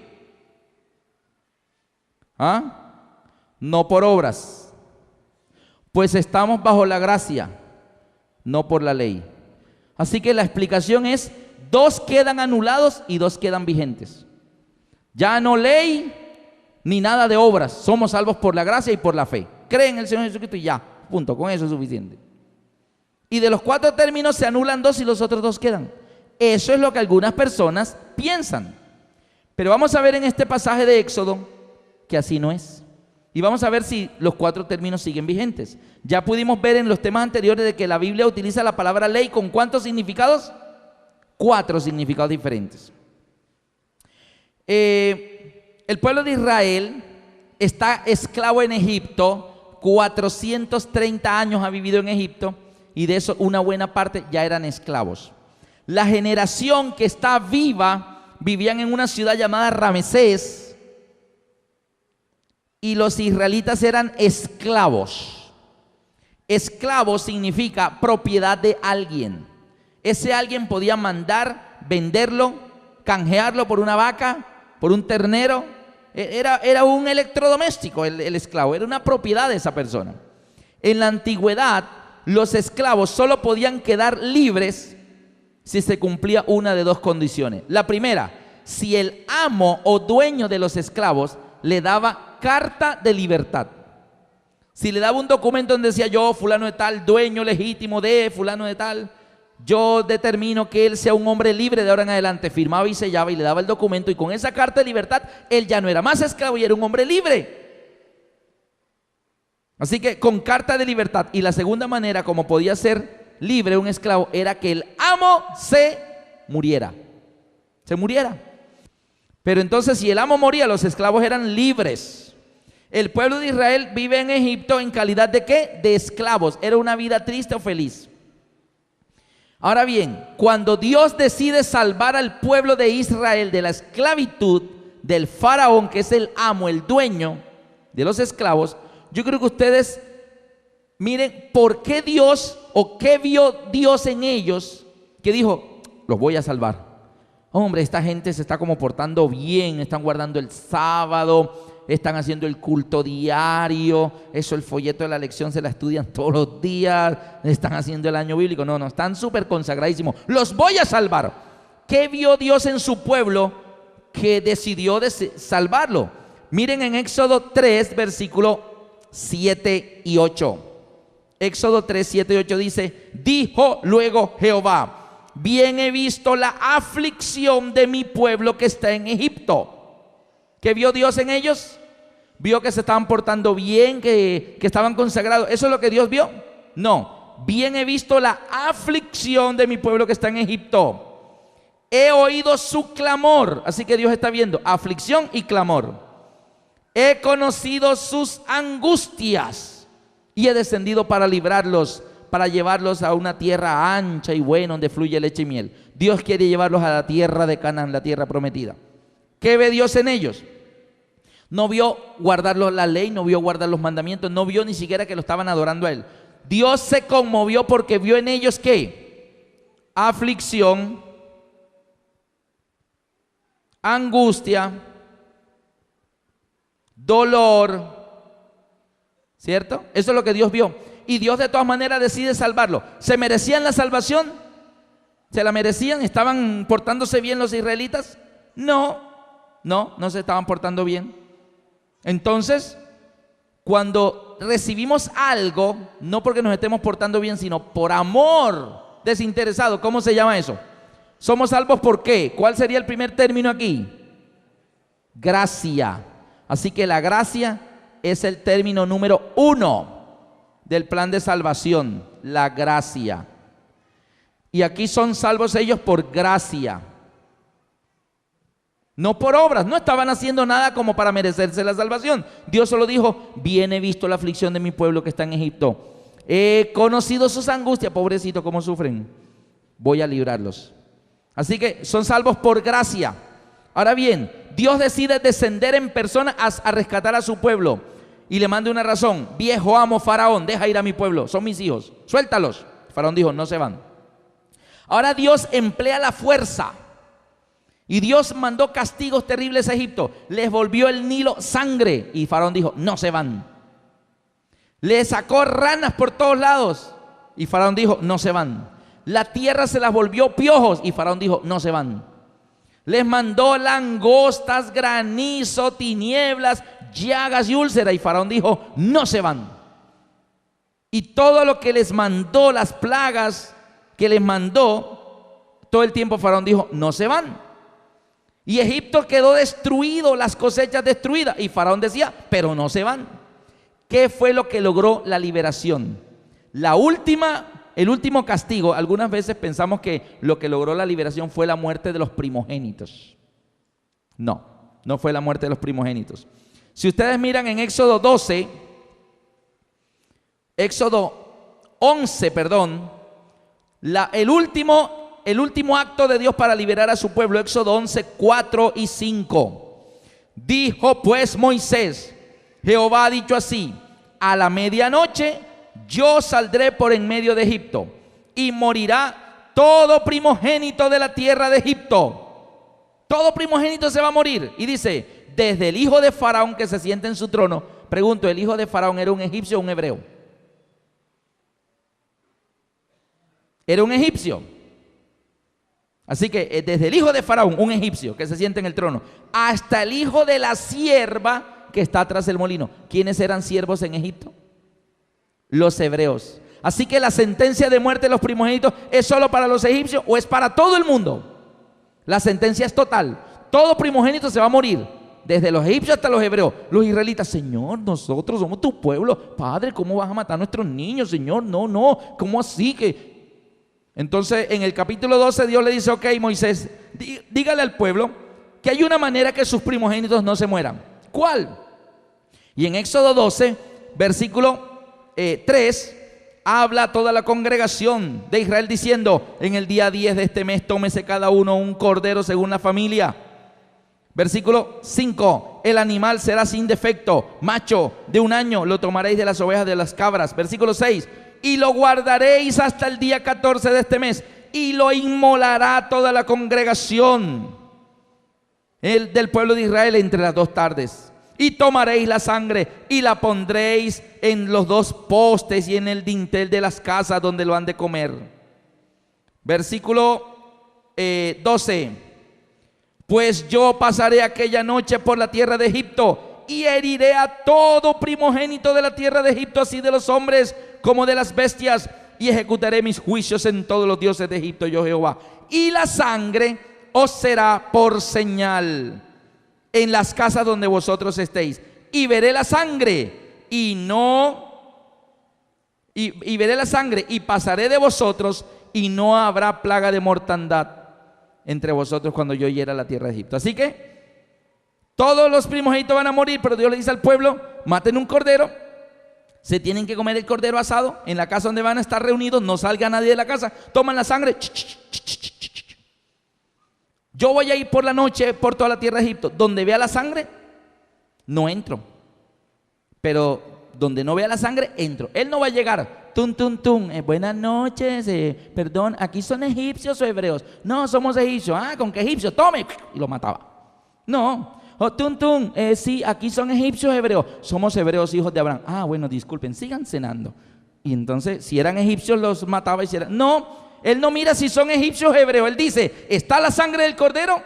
no por obras. Pues estamos bajo la gracia, no por la ley. Así que la explicación es: 2 quedan anulados y 2 quedan vigentes. Ya no ley ni nada de obras. Somos salvos por la gracia y por la fe. Creen en el Señor Jesucristo y ya, punto, con eso es suficiente. Y de los 4 términos se anulan 2 y los otros 2 quedan. Eso es lo que algunas personas piensan. Pero vamos a ver en este pasaje de Éxodo que así no es. Y vamos a ver si los 4 términos siguen vigentes. Ya pudimos ver en los temas anteriores de que la Biblia utiliza la palabra ley con ¿cuántos significados? 4 significados diferentes. El pueblo de Israel está esclavo en Egipto, 430 años ha vivido en Egipto y de eso una buena parte ya eran esclavos. La generación que está viva vivían en una ciudad llamada Ramesés y los israelitas eran esclavos. Esclavo significa propiedad de alguien. Ese alguien podía mandar, venderlo, canjearlo por una vaca, por un ternero. Era un electrodoméstico el esclavo, era una propiedad de esa persona. En la antigüedad, los esclavos solo podían quedar libres si se cumplía una de 2 condiciones. La primera, si el amo o dueño de los esclavos le daba carta de libertad. Si le daba un documento donde decía yo, fulano de tal, dueño legítimo de fulano de tal, yo determino que él sea un hombre libre de ahora en adelante, firmaba y sellaba y le daba el documento y con esa carta de libertad, él ya no era más esclavo y era un hombre libre. Así que con carta de libertad. Y la segunda manera como podía ser libre un esclavo era que el amo se muriera. Se muriera. Pero entonces si el amo moría, los esclavos eran libres. El pueblo de Israel vive en Egipto en calidad de ¿qué? De esclavos. Era una vida triste o feliz. Ahora bien, cuando Dios decide salvar al pueblo de Israel de la esclavitud del faraón, que es el amo, el dueño de los esclavos, yo creo que ustedes miren por qué Dios o qué vio Dios en ellos que dijo, los voy a salvar. Hombre, esta gente se está como portando bien, están guardando el sábado, están haciendo el culto diario, eso el folleto de la lección se la estudian todos los días, están haciendo el año bíblico, no, están súper consagradísimos, los voy a salvar. ¿Qué vio Dios en su pueblo que decidió salvarlo? Miren en Éxodo 3, versículo 7 y 8. Éxodo 3, 7 y 8 dice, dijo luego Jehová, bien he visto la aflicción de mi pueblo que está en Egipto. ¿Qué vio Dios en ellos? Vio que se estaban portando bien, que estaban consagrados. ¿Eso es lo que Dios vio? No. Bien he visto la aflicción de mi pueblo que está en Egipto. He oído su clamor. Así que Dios está viendo aflicción y clamor. He conocido sus angustias y he descendido para librarlos, para llevarlos a una tierra ancha y buena donde fluye leche y miel. Dios quiere llevarlos a la tierra de Canaán, la tierra prometida. ¿Qué ve Dios en ellos? No vio guardarlos la ley, no vio guardar los mandamientos, no vio ni siquiera que lo estaban adorando a Él. Dios se conmovió porque vio en ellos ¿qué? Aflicción, angustia, dolor, ¿cierto? Eso es lo que Dios vio. Y Dios de todas maneras decide salvarlo. ¿Se merecían la salvación? ¿Se la merecían? ¿Estaban portándose bien los israelitas? No se estaban portando bien. Entonces, cuando recibimos algo, no porque nos estemos portando bien, sino por amor desinteresado, ¿cómo se llama eso? Somos salvos ¿por qué? ¿Cuál sería el primer término aquí? Gracia. Así que la gracia es el término número 1 del plan de salvación, la gracia. Y aquí son salvos ellos por gracia, no por obras. No estaban haciendo nada como para merecerse la salvación. Dios solo dijo, bien he visto la aflicción de mi pueblo que está en Egipto. He conocido sus angustias, pobrecitos, cómo sufren. Voy a librarlos. Así que son salvos por gracia. Ahora bien, Dios decide descender en persona a rescatar a su pueblo. Y le manda una razón. Viejo amo Faraón, deja ir a mi pueblo, son mis hijos, suéltalos. Faraón dijo, no se van. Ahora Dios emplea la fuerza. Y Dios mandó castigos terribles a Egipto. Les volvió el Nilo sangre. Y Faraón dijo, no se van. Le sacó ranas por todos lados. Y Faraón dijo, no se van. La tierra se las volvió piojos. Y Faraón dijo, no se van. Les mandó langostas, granizo, tinieblas, llagas y úlceras. Y Faraón dijo, no se van. Y todo lo que les mandó, las plagas que les mandó, todo el tiempo Faraón dijo, no se van. Y Egipto quedó destruido, las cosechas destruidas. Y Faraón decía, pero no se van. ¿Qué fue lo que logró la liberación? El último castigo, algunas veces pensamos que lo que logró la liberación fue la muerte de los primogénitos. No, no fue la muerte de los primogénitos. Si ustedes miran en Éxodo 11, el último acto de Dios para liberar a su pueblo, Éxodo 11, 4 y 5. Dijo pues Moisés: Jehová ha dicho así: a la medianoche yo saldré por en medio de Egipto, y morirá todo primogénito de la tierra de Egipto. Todo primogénito se va a morir. Y dice, desde el hijo de Faraón que se sienta en su trono. Pregunto, ¿el hijo de Faraón era un egipcio o un hebreo? Era un egipcio. Así que desde el hijo de Faraón, un egipcio que se sienta en el trono, hasta el hijo de la sierva que está tras el molino. ¿Quiénes eran siervos en Egipto? Los hebreos. Así que la sentencia de muerte de los primogénitos ¿es solo para los egipcios o es para todo el mundo? La sentencia es total. Todo primogénito se va a morir, desde los egipcios hasta los hebreos. Los israelitas: Señor, nosotros somos tu pueblo. Padre, ¿cómo vas a matar a nuestros niños, Señor? No, ¿cómo así que? Entonces en el capítulo 12 Dios le dice: ok, Moisés, dígale al pueblo que hay una manera que sus primogénitos no se mueran. ¿Cuál? Y en Éxodo 12, versículo 3, habla toda la congregación de Israel diciendo: en el día 10 de este mes tómese cada uno un cordero según la familia. Versículo 5, el animal será sin defecto, macho de 1 año, lo tomaréis de las ovejas, de las cabras. Versículo 6, y lo guardaréis hasta el día 14 de este mes, y lo inmolará toda la congregación del pueblo de Israel entre las 2 tardes. Y tomaréis la sangre y la pondréis en los 2 postes y en el dintel de las casas donde lo han de comer. Versículo 12, pues yo pasaré aquella noche por la tierra de Egipto y heriré a todo primogénito de la tierra de Egipto, así de los hombres como de las bestias, y ejecutaré mis juicios en todos los dioses de Egipto, yo Jehová. Y la sangre os será por señal en las casas donde vosotros estéis, y veré la sangre y veré la sangre y pasaré de vosotros, y no habrá plaga de mortandad entre vosotros cuando yo hiera la tierra de Egipto. Así que todos los primogénitos van a morir, pero Dios le dice al pueblo: maten un cordero, se tienen que comer el cordero asado en la casa donde van a estar reunidos, no salga nadie de la casa, toman la sangre. Yo voy a ir por la noche por toda la tierra de Egipto. Donde vea la sangre, no entro. Pero donde no vea la sangre, entro. Él no va a llegar. Buenas noches. Perdón, ¿aquí son egipcios o hebreos? No, somos egipcios. Ah, ¿con qué egipcios? Tome. Y lo mataba. No. Sí, aquí son egipcios o hebreos. Somos hebreos, hijos de Abraham. Ah, bueno, disculpen, sigan cenando. Y entonces, si eran egipcios, los mataba y si eran... No. Él no mira si son egipcios o hebreos. Él dice: ¿está la sangre del cordero?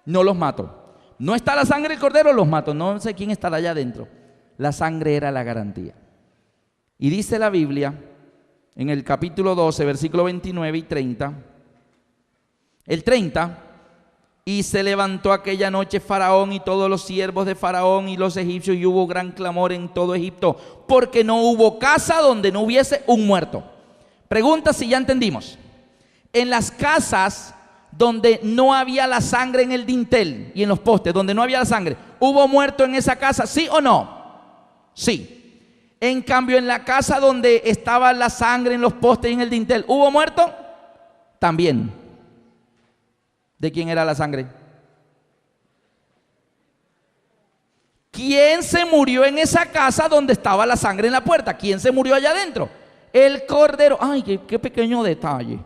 No los mato. ¿No está la sangre del cordero? Los mato. No sé quién estará allá adentro. La sangre era la garantía. Y dice la Biblia en el capítulo 12, versículo 29 y 30. El 30: y se levantó aquella noche Faraón y todos los siervos de Faraón y los egipcios, y hubo gran clamor en todo Egipto, porque no hubo casa donde no hubiese un muerto. Pregunta si ya entendimos. En las casas donde no había la sangre en el dintel y en los postes, donde no había la sangre, ¿hubo muerto en esa casa? ¿Sí o no? Sí. En cambio, en la casa donde estaba la sangre en los postes y en el dintel, ¿hubo muerto? También. ¿De quién era la sangre? ¿Quién se murió en esa casa donde estaba la sangre en la puerta? ¿Quién se murió allá adentro? El cordero. Ay, qué pequeño detalle.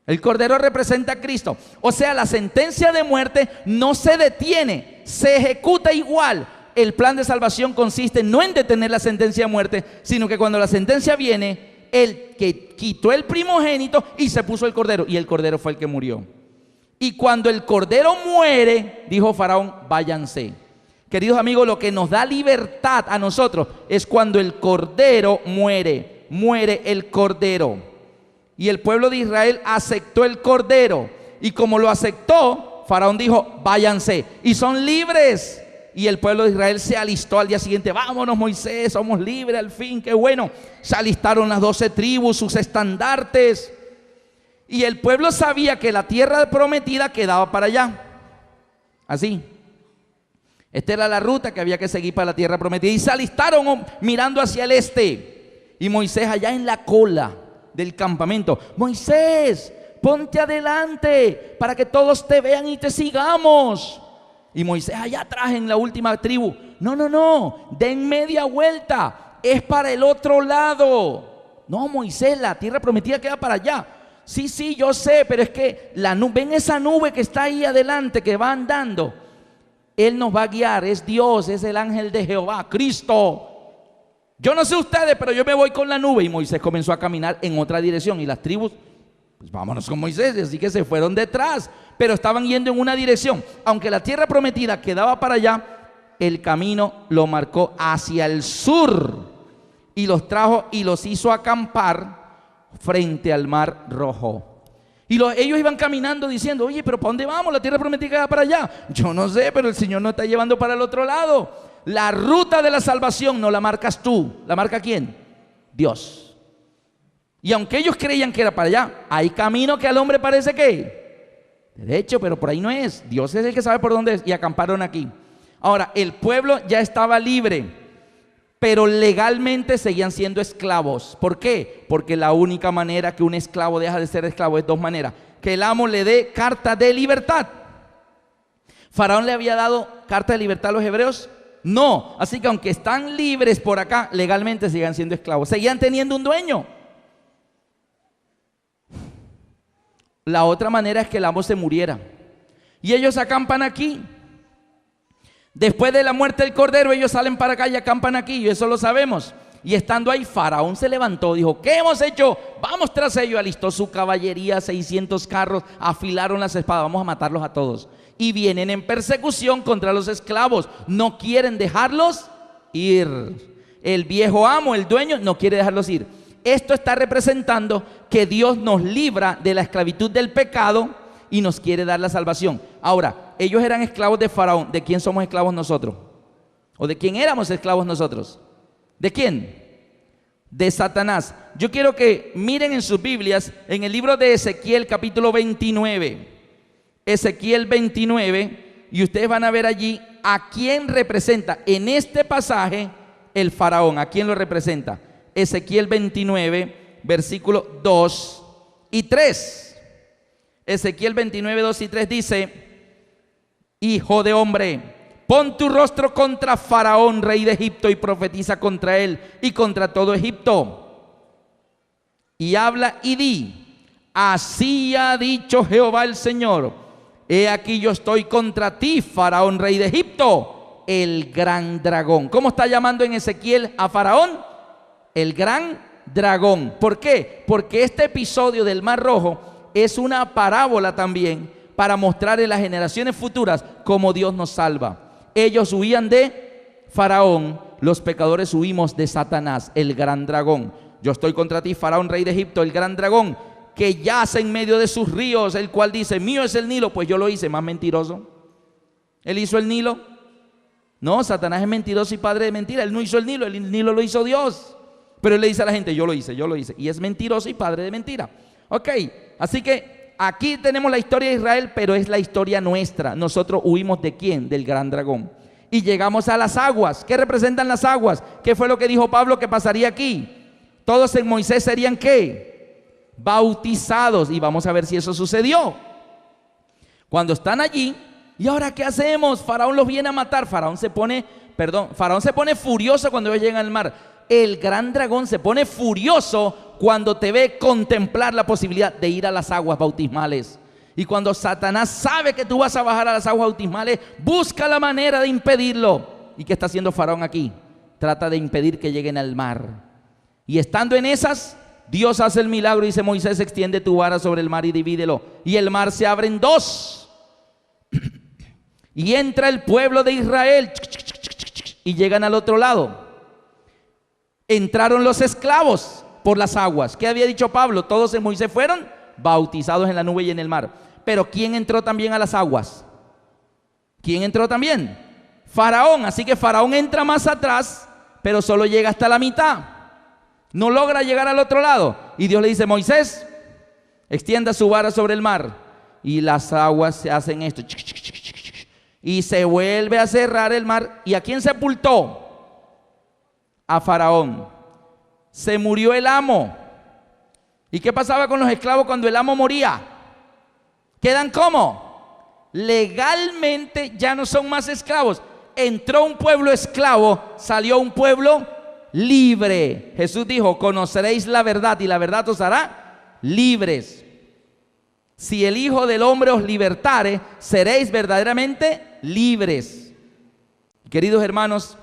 El cordero representa a Cristo. O sea, la sentencia de muerte no se detiene, se ejecuta igual. El plan de salvación consiste no en detener la sentencia de muerte, sino que cuando la sentencia viene, el que quitó el primogénito y se puso el cordero, y el cordero fue el que murió. Y cuando el cordero muere, dijo Faraón: váyanse. Queridos amigos, lo que nos da libertad a nosotros es cuando el cordero muere. Muere el cordero. Y el pueblo de Israel aceptó el cordero, y como lo aceptó, Faraón dijo: váyanse, y son libres. Y el pueblo de Israel se alistó al día siguiente. Vámonos, Moisés, somos libres al fin, qué bueno. Se alistaron las 12 tribus, sus estandartes. Y el pueblo sabía que la tierra prometida quedaba para allá. Así. Esta era la ruta que había que seguir para la tierra prometida. Y se alistaron mirando hacia el este. Y Moisés allá en la cola del campamento. Moisés, ponte adelante para que todos te vean y te sigamos. Y Moisés allá atrás en la última tribu. No, den media vuelta. Es para el otro lado. No, Moisés, la tierra prometida queda para allá. Sí, yo sé, pero es que ven esa nube que está ahí adelante, que va andando. Él nos va a guiar, es Dios, es el ángel de Jehová, Cristo. Yo no sé ustedes, pero yo me voy con la nube. Y Moisés comenzó a caminar en otra dirección. Y las tribus, pues vámonos con Moisés. Así que se fueron detrás, pero estaban yendo en una dirección. Aunque la tierra prometida quedaba para allá, el camino lo marcó hacia el sur. Y los trajo y los hizo acampar frente al mar Rojo. Y ellos iban caminando diciendo, oye, pero ¿para dónde vamos? La tierra prometida queda para allá. Yo no sé, pero el Señor nos está llevando para el otro lado. La ruta de la salvación no la marcas tú. ¿La marca quién? Dios. Y aunque ellos creían que era para allá, hay camino que al hombre parece que derecho, pero por ahí no es. Dios es el que sabe por dónde es. Y acamparon aquí. Ahora, el pueblo ya estaba libre, pero legalmente seguían siendo esclavos. ¿Por qué? Porque la única manera que un esclavo deja de ser esclavo es dos maneras: que el amo le dé carta de libertad. ¿Faraón le había dado carta de libertad a los hebreos? No. Así que aunque están libres por acá, legalmente seguían siendo esclavos. Seguían teniendo un dueño. La otra manera es que el amo se muriera. Y ellos acampan aquí. Después de la muerte del cordero, ellos salen para acá y acampan aquí, y eso lo sabemos. Y estando ahí, Faraón se levantó, dijo, ¿qué hemos hecho? Vamos tras ellos. Alistó su caballería, 600 carros, afilaron las espadas, vamos a matarlos a todos. Y vienen en persecución contra los esclavos, no quieren dejarlos ir. El viejo amo, el dueño, no quiere dejarlos ir. Esto está representando que Dios nos libra de la esclavitud del pecado y nos quiere dar la salvación. Ahora, ellos eran esclavos de Faraón. ¿De quién somos esclavos nosotros? ¿O de quién éramos esclavos nosotros? ¿De quién? De Satanás. Yo quiero que miren en sus Biblias, en el libro de Ezequiel capítulo 29. Ezequiel 29, y ustedes van a ver allí a quién representa en este pasaje el Faraón. ¿A quién lo representa? Ezequiel 29, versículos 2 y 3. Ezequiel 29, 2 y 3 dice: Hijo de hombre, pon tu rostro contra Faraón, rey de Egipto, y profetiza contra él y contra todo Egipto. Y habla y di: así ha dicho Jehová el Señor, he aquí yo estoy contra ti, Faraón, rey de Egipto, el gran dragón. ¿Cómo está llamando en Ezequiel a Faraón? El gran dragón. ¿Por qué? Porque este episodio del Mar Rojo es una parábola también para mostrar en las generaciones futuras cómo Dios nos salva. Ellos huían de Faraón, los pecadores huimos de Satanás, el gran dragón. Yo estoy contra ti, Faraón, rey de Egipto, el gran dragón, que yace en medio de sus ríos, el cual dice, mío es el Nilo. Pues yo lo hice. Más mentiroso. ¿Él hizo el Nilo? No, Satanás es mentiroso y padre de mentira. Él no hizo el Nilo lo hizo Dios. Pero él le dice a la gente, yo lo hice. Y es mentiroso y padre de mentira. Ok, así que aquí tenemos la historia de Israel, pero es la historia nuestra. Nosotros huimos ¿de quién? Del gran dragón. Y llegamos a las aguas. ¿Qué representan las aguas? ¿Qué fue lo que dijo Pablo que pasaría aquí? Todos en Moisés serían ¿qué? Bautizados. Y vamos a ver si eso sucedió. Cuando están allí, ¿y ahora qué hacemos? Faraón los viene a matar. Faraón se pone furioso cuando ellos llegan al mar. El gran dragón se pone furioso cuando te ve contemplar la posibilidad de ir a las aguas bautismales. Y cuando Satanás sabe que tú vas a bajar a las aguas bautismales, busca la manera de impedirlo. ¿Y qué está haciendo Faraón aquí? Trata de impedir que lleguen al mar. Y estando en esas, Dios hace el milagro y dice: Moisés, extiende tu vara sobre el mar y divídelo. Y el mar se abre en dos. Y entra el pueblo de Israel y llegan al otro lado. Entraron los esclavos por las aguas. ¿Qué había dicho Pablo? Todos en Moisés fueron bautizados en la nube y en el mar. Pero ¿quién entró también a las aguas? ¿Quién entró también? Faraón. Así que Faraón entra más atrás, pero solo llega hasta la mitad. No logra llegar al otro lado. Y Dios le dice: Moisés, extienda su vara sobre el mar. Y las aguas se hacen esto. Y se vuelve a cerrar el mar. ¿Y a quién sepultó? A Faraón. Se murió el amo. ¿Y qué pasaba con los esclavos cuando el amo moría? ¿Quedan cómo? Legalmente ya no son más esclavos. Entró un pueblo esclavo, salió un pueblo libre. Jesús dijo: conoceréis la verdad y la verdad os hará libres. Si el Hijo del Hombre os libertare, seréis verdaderamente libres. Queridos hermanos,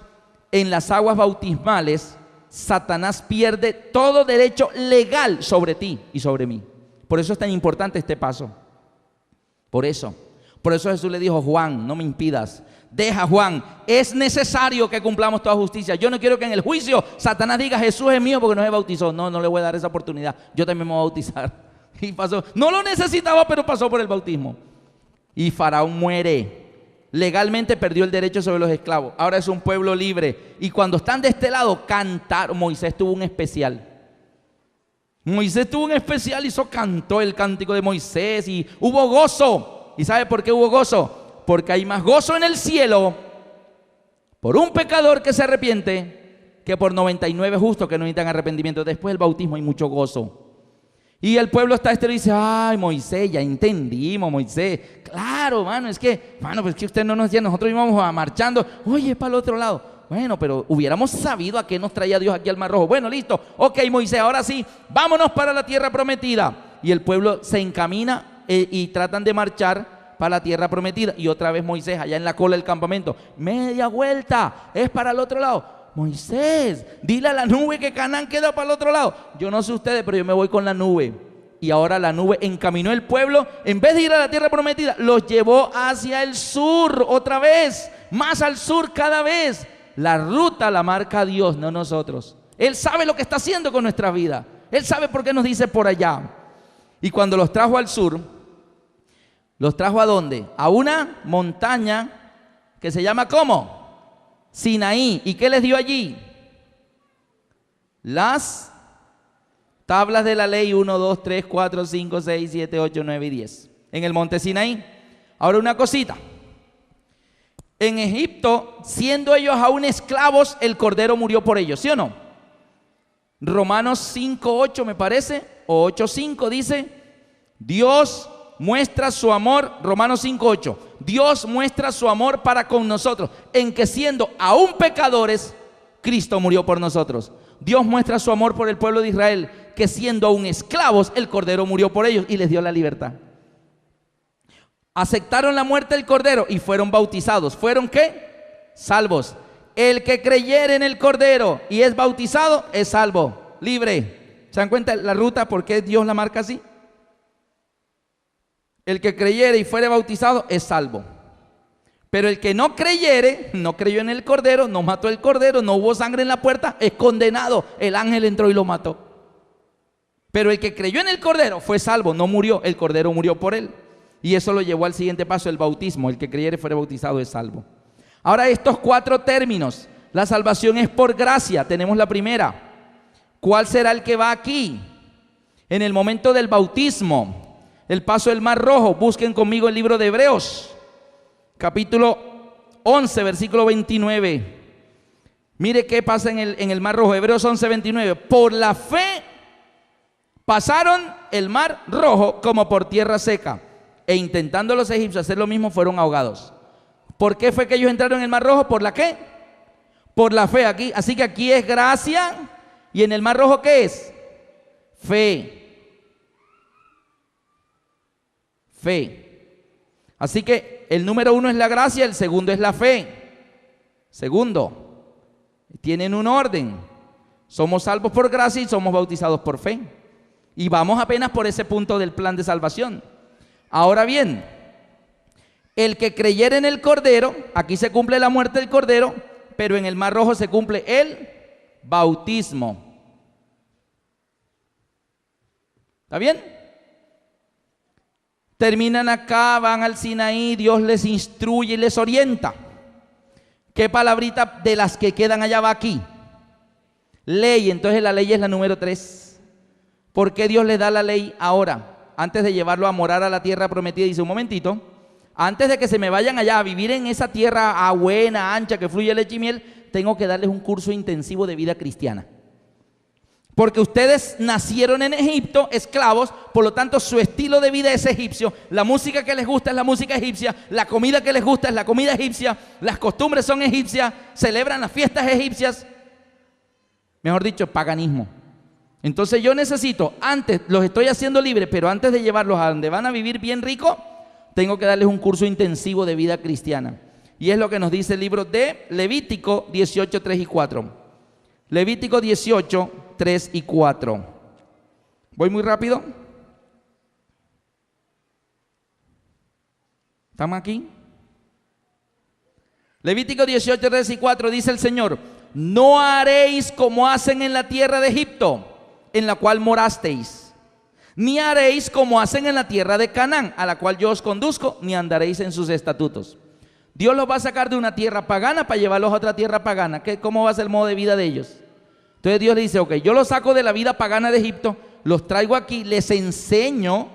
en las aguas bautismales, Satanás pierde todo derecho legal sobre ti y sobre mí. Por eso es tan importante este paso. Por eso Jesús le dijo: Juan, no me impidas. Deja, Juan, es necesario que cumplamos toda justicia. Yo no quiero que en el juicio Satanás diga: Jesús es mío porque no se bautizó. No le voy a dar esa oportunidad. Yo también me voy a bautizar. Y pasó. No lo necesitaba, pero pasó por el bautismo. Y Faraón muere. Legalmente perdió el derecho sobre los esclavos. Ahora es un pueblo libre. Y cuando están de este lado, cantaron. Moisés tuvo un especial. Cantó el cántico de Moisés y hubo gozo. ¿Y sabe por qué hubo gozo? Porque hay más gozo en el cielo por un pecador que se arrepiente que por 99 justos que no necesitan arrepentimiento. Después del bautismo hay mucho gozo. Y el pueblo está y dice: ay, Moisés, ya entendimos, Moisés. Claro, mano, es que usted no nos decía, nosotros íbamos marchando. Oye, para el otro lado. Bueno, pero hubiéramos sabido a qué nos traía Dios aquí al Mar Rojo. Bueno, listo. Ok, Moisés, ahora sí, vámonos para la tierra prometida. Y el pueblo se encamina y tratan de marchar para la tierra prometida. Y otra vez Moisés, allá en la cola del campamento: media vuelta, es para el otro lado. Moisés, dile a la nube que Canaán queda para el otro lado. Yo no sé ustedes, pero yo me voy con la nube. Y ahora la nube encaminó el pueblo. En vez de ir a la tierra prometida, los llevó hacia el sur otra vez. Más al sur cada vez. La ruta la marca Dios, no nosotros. Él sabe lo que está haciendo con nuestra vida. Él sabe por qué nos dice por allá. Y cuando los trajo al sur, ¿los trajo a dónde? A una montaña que se llama ¿cómo? Sinaí. ¿Y qué les dio allí? Las tablas de la ley 1, 2, 3, 4, 5, 6, 7, 8, 9 y 10. En el monte Sinaí. Ahora una cosita. En Egipto, siendo ellos aún esclavos, el Cordero murió por ellos, ¿sí o no? Romanos 5, 8 me parece, o 8, 5 dice: Dios muestra su amor, Romanos 5, 8. Dios muestra su amor para con nosotros, en que siendo aún pecadores, Cristo murió por nosotros. Dios muestra su amor por el pueblo de Israel, que siendo aún esclavos, el Cordero murió por ellos y les dio la libertad. Aceptaron la muerte del Cordero y fueron bautizados. ¿Fueron qué? Salvos. El que creyere en el Cordero y es bautizado es salvo, libre. ¿Se dan cuenta la ruta? ¿Por qué Dios la marca así? El que creyere y fuere bautizado es salvo. Pero el que no creyere, no creyó en el Cordero, no mató el Cordero, no hubo sangre en la puerta, es condenado. El ángel entró y lo mató. Pero el que creyó en el Cordero fue salvo, no murió, el Cordero murió por él. Y eso lo llevó al siguiente paso, el bautismo. El que creyere y fuere bautizado es salvo. Ahora, estos 4 términos: la salvación es por gracia, tenemos la primera. ¿Cuál será el que va aquí? En el momento del bautismo, el paso del Mar Rojo. Busquen conmigo el libro de Hebreos, capítulo 11, versículo 29. Mire qué pasa en el Mar Rojo. Hebreos 11, 29. Por la fe pasaron el Mar Rojo como por tierra seca, e intentando los egipcios hacer lo mismo, fueron ahogados. ¿Por qué fue que ellos entraron en el Mar Rojo? ¿Por la qué? Por la fe. Aquí, así que aquí es gracia. ¿Y en el Mar Rojo qué es? Fe. Fe. Así que el número 1 es la gracia, el segundo es la fe. Segundo, tienen un orden. Somos salvos por gracia y somos bautizados por fe. Y vamos apenas por ese punto del plan de salvación. Ahora bien, el que creyere en el Cordero, aquí se cumple la muerte del Cordero, pero en el Mar Rojo se cumple el bautismo. ¿Está bien? Terminan acá, van al Sinaí, Dios les instruye y les orienta. ¿Qué palabrita de las que quedan allá va aquí? Ley. Entonces la ley es la número 3. ¿Por qué Dios le da la ley ahora? Antes de llevarlo a morar a la tierra prometida, dice: un momentito, antes de que se me vayan allá a vivir en esa tierra buena, ancha, que fluye leche y miel, tengo que darles un curso intensivo de vida cristiana. Porque ustedes nacieron en Egipto, esclavos, por lo tanto su estilo de vida es egipcio, la música que les gusta es la música egipcia, la comida que les gusta es la comida egipcia, las costumbres son egipcias, celebran las fiestas egipcias, mejor dicho, paganismo. Entonces yo necesito, antes, los estoy haciendo libres, pero antes de llevarlos a donde van a vivir bien rico, tengo que darles un curso intensivo de vida cristiana. Y es lo que nos dice el libro de Levítico 18, 3 y 4. Levítico 18, 3 y 4. ¿Voy muy rápido? ¿Estamos aquí? Levítico 18, 3 y 4 dice el Señor: no haréis como hacen en la tierra de Egipto, en la cual morasteis, ni haréis como hacen en la tierra de Canaán, a la cual yo os conduzco, ni andaréis en sus estatutos. Dios los va a sacar de una tierra pagana para llevarlos a otra tierra pagana. ¿Cómo va a ser el modo de vida de ellos? Entonces Dios le dice: ok, yo los saco de la vida pagana de Egipto, los traigo aquí, les enseño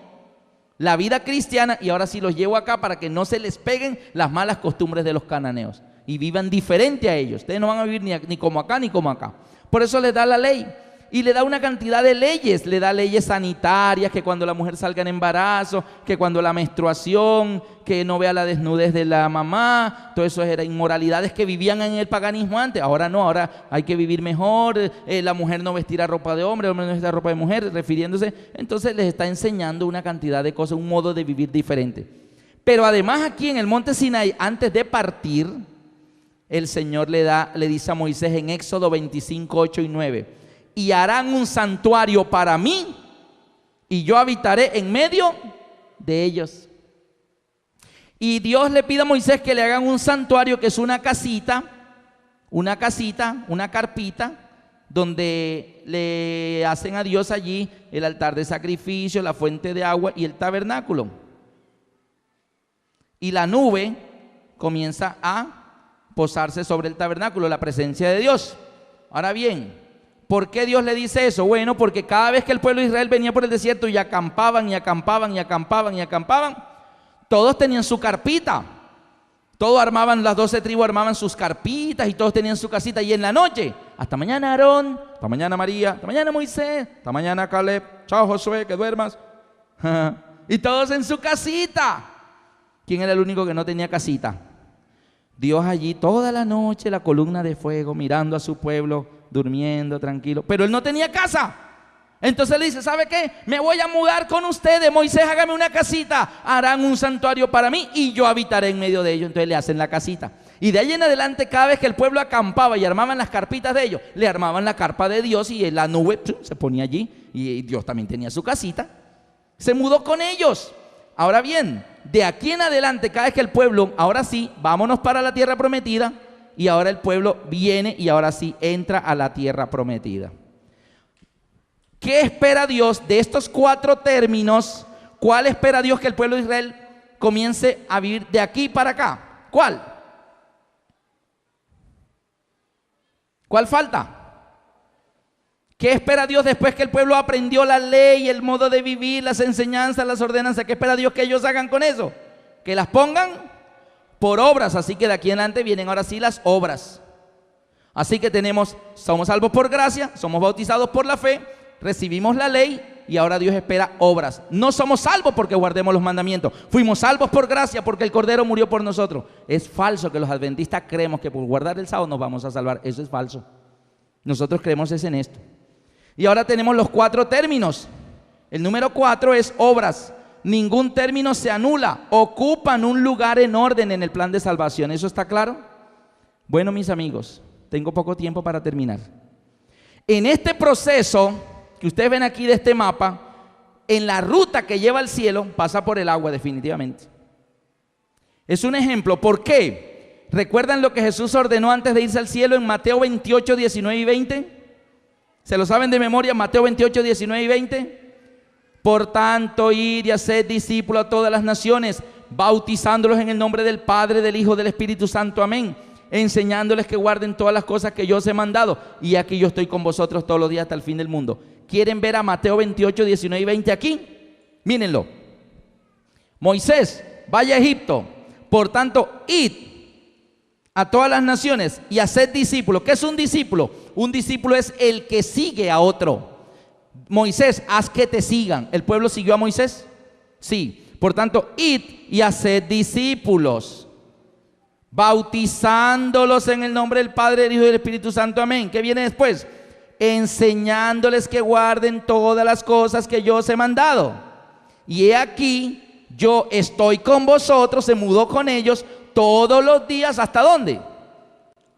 la vida cristiana y ahora sí los llevo acá para que no se les peguen las malas costumbres de los cananeos y vivan diferente a ellos. Ustedes no van a vivir ni como acá ni como acá. Por eso les da la ley. Y le da una cantidad de leyes, le da leyes sanitarias, que cuando la mujer salga en embarazo, que cuando la menstruación, que no vea la desnudez de la mamá, todo eso eran inmoralidades que vivían en el paganismo antes. Ahora no, ahora hay que vivir mejor, la mujer no vestirá ropa de hombre, el hombre no vestirá ropa de mujer, refiriéndose. Entonces les está enseñando una cantidad de cosas, un modo de vivir diferente. Pero además aquí en el monte Sinaí, antes de partir, el Señor le dice a Moisés en Éxodo 25, 8 y 9: y harán un santuario para mí, y yo habitaré en medio de ellos. Y Dios le pide a Moisés que le hagan un santuario, que es una casita, una carpita, donde le hacen a Dios allí el altar de sacrificio, la fuente de agua y el tabernáculo. Y la nube comienza a posarse sobre el tabernáculo, la presencia de Dios. Ahora bien, ¿por qué Dios le dice eso? Bueno, porque cada vez que el pueblo de Israel venía por el desierto y acampaban, todos tenían su carpita. Todos armaban, las 12 tribus armaban sus carpitas y todos tenían su casita. Y en la noche: hasta mañana Aarón, hasta mañana María, hasta mañana Moisés, hasta mañana Caleb, chao Josué, que duermas. Y todos en su casita. ¿Quién era el único que no tenía casita? Dios allí toda la noche, la columna de fuego, mirando a su pueblo, durmiendo tranquilo, pero él no tenía casa. Entonces le dice: ¿sabe qué? Me voy a mudar con ustedes. Moisés, hágame una casita, harán un santuario para mí y yo habitaré en medio de ellos. Entonces le hacen la casita. Y de ahí en adelante, cada vez que el pueblo acampaba y armaban las carpitas de ellos, le armaban la carpa de Dios y la nube se ponía allí. Y Dios también tenía su casita. Se mudó con ellos. Ahora bien, de aquí en adelante, cada vez que el pueblo, ahora sí, vámonos para la tierra prometida. Y ahora el pueblo viene y ahora sí entra a la tierra prometida. ¿Qué espera Dios de estos 4 términos? ¿Cuál espera Dios que el pueblo de Israel comience a vivir de aquí para acá? ¿Cuál? ¿Cuál falta? ¿Qué espera Dios después que el pueblo aprendió la ley, el modo de vivir, las enseñanzas, las ordenanzas? ¿Qué espera Dios que ellos hagan con eso? Que las pongan por obras. Así que de aquí en adelante vienen ahora sí las obras. Así que somos salvos por gracia, somos bautizados por la fe, recibimos la ley y ahora Dios espera obras. No somos salvos porque guardemos los mandamientos, fuimos salvos por gracia porque el Cordero murió por nosotros. Es falso que los adventistas creemos que por guardar el sábado nos vamos a salvar. Eso es falso. Nosotros creemos en esto. Y ahora tenemos los 4 términos. El número 4 es obras. Ningún término se anula, ocupan un lugar en orden en el plan de salvación. ¿Eso está claro? Bueno, mis amigos, tengo poco tiempo para terminar. En este proceso que ustedes ven aquí de este mapa, en la ruta que lleva al cielo, pasa por el agua definitivamente. Es un ejemplo. ¿Por qué? ¿Recuerdan lo que Jesús ordenó antes de irse al cielo en Mateo 28, 19 y 20? ¿Se lo saben de memoria? Mateo 28, 19 y 20. Por tanto, id y haced discípulos a todas las naciones, bautizándolos en el nombre del Padre, del Hijo, del Espíritu Santo. Amén. enseñándoles que guarden todas las cosas que yo os he mandado. Y aquí yo estoy con vosotros todos los días hasta el fin del mundo. ¿Quieren ver a Mateo 28, 19 y 20 aquí? Mírenlo. Moisés, vaya a Egipto. Por tanto, id a todas las naciones y haced discípulos. ¿Qué es un discípulo? Un discípulo es el que sigue a otro. Moisés, haz que te sigan. ¿El pueblo siguió a Moisés? Sí. Por tanto, id y haced discípulos, bautizándolos en el nombre del Padre, del Hijo y del Espíritu Santo. Amén. ¿Qué viene después? Enseñándoles que guarden todas las cosas que yo os he mandado. Y he aquí, yo estoy con vosotros, se mudó con ellos todos los días. ¿Hasta dónde?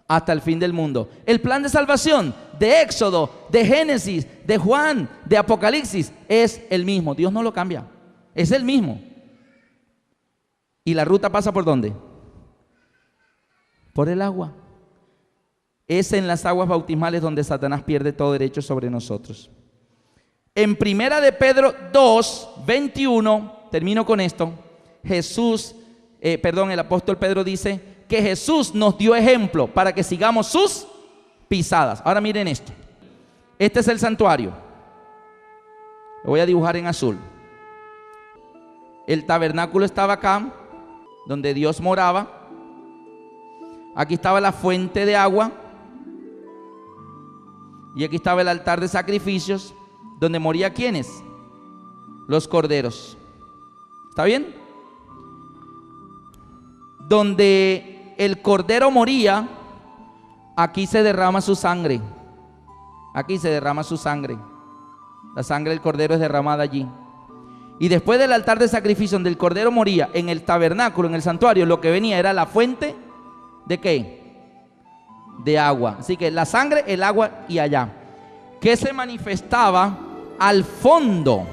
Hasta el fin del mundo. El plan de salvación de Éxodo, de Génesis, de Juan, de Apocalipsis es el mismo. Dios no lo cambia, es el mismo. ¿Y la ruta pasa por dónde? Por el agua. Es en las aguas bautismales donde Satanás pierde todo derecho sobre nosotros. En primera de Pedro 2, 21, termino con esto. El apóstol Pedro dice que Jesús nos dio ejemplo para que sigamos sus pisadas. Ahora miren esto. Este es el santuario. Lo voy a dibujar en azul. El tabernáculo estaba acá, donde Dios moraba. Aquí estaba la fuente de agua. Y aquí estaba el altar de sacrificios, donde moría ¿quiénes? Los corderos. ¿Está bien? Donde el cordero moría, aquí se derrama su sangre. Aquí se derrama su sangre. La sangre del cordero es derramada allí. Y después del altar de sacrificio donde el cordero moría, en el tabernáculo, en el santuario, lo que venía era la fuente ¿de qué? De agua. Así que la sangre, el agua y allá. ¿Qué se manifestaba al fondo?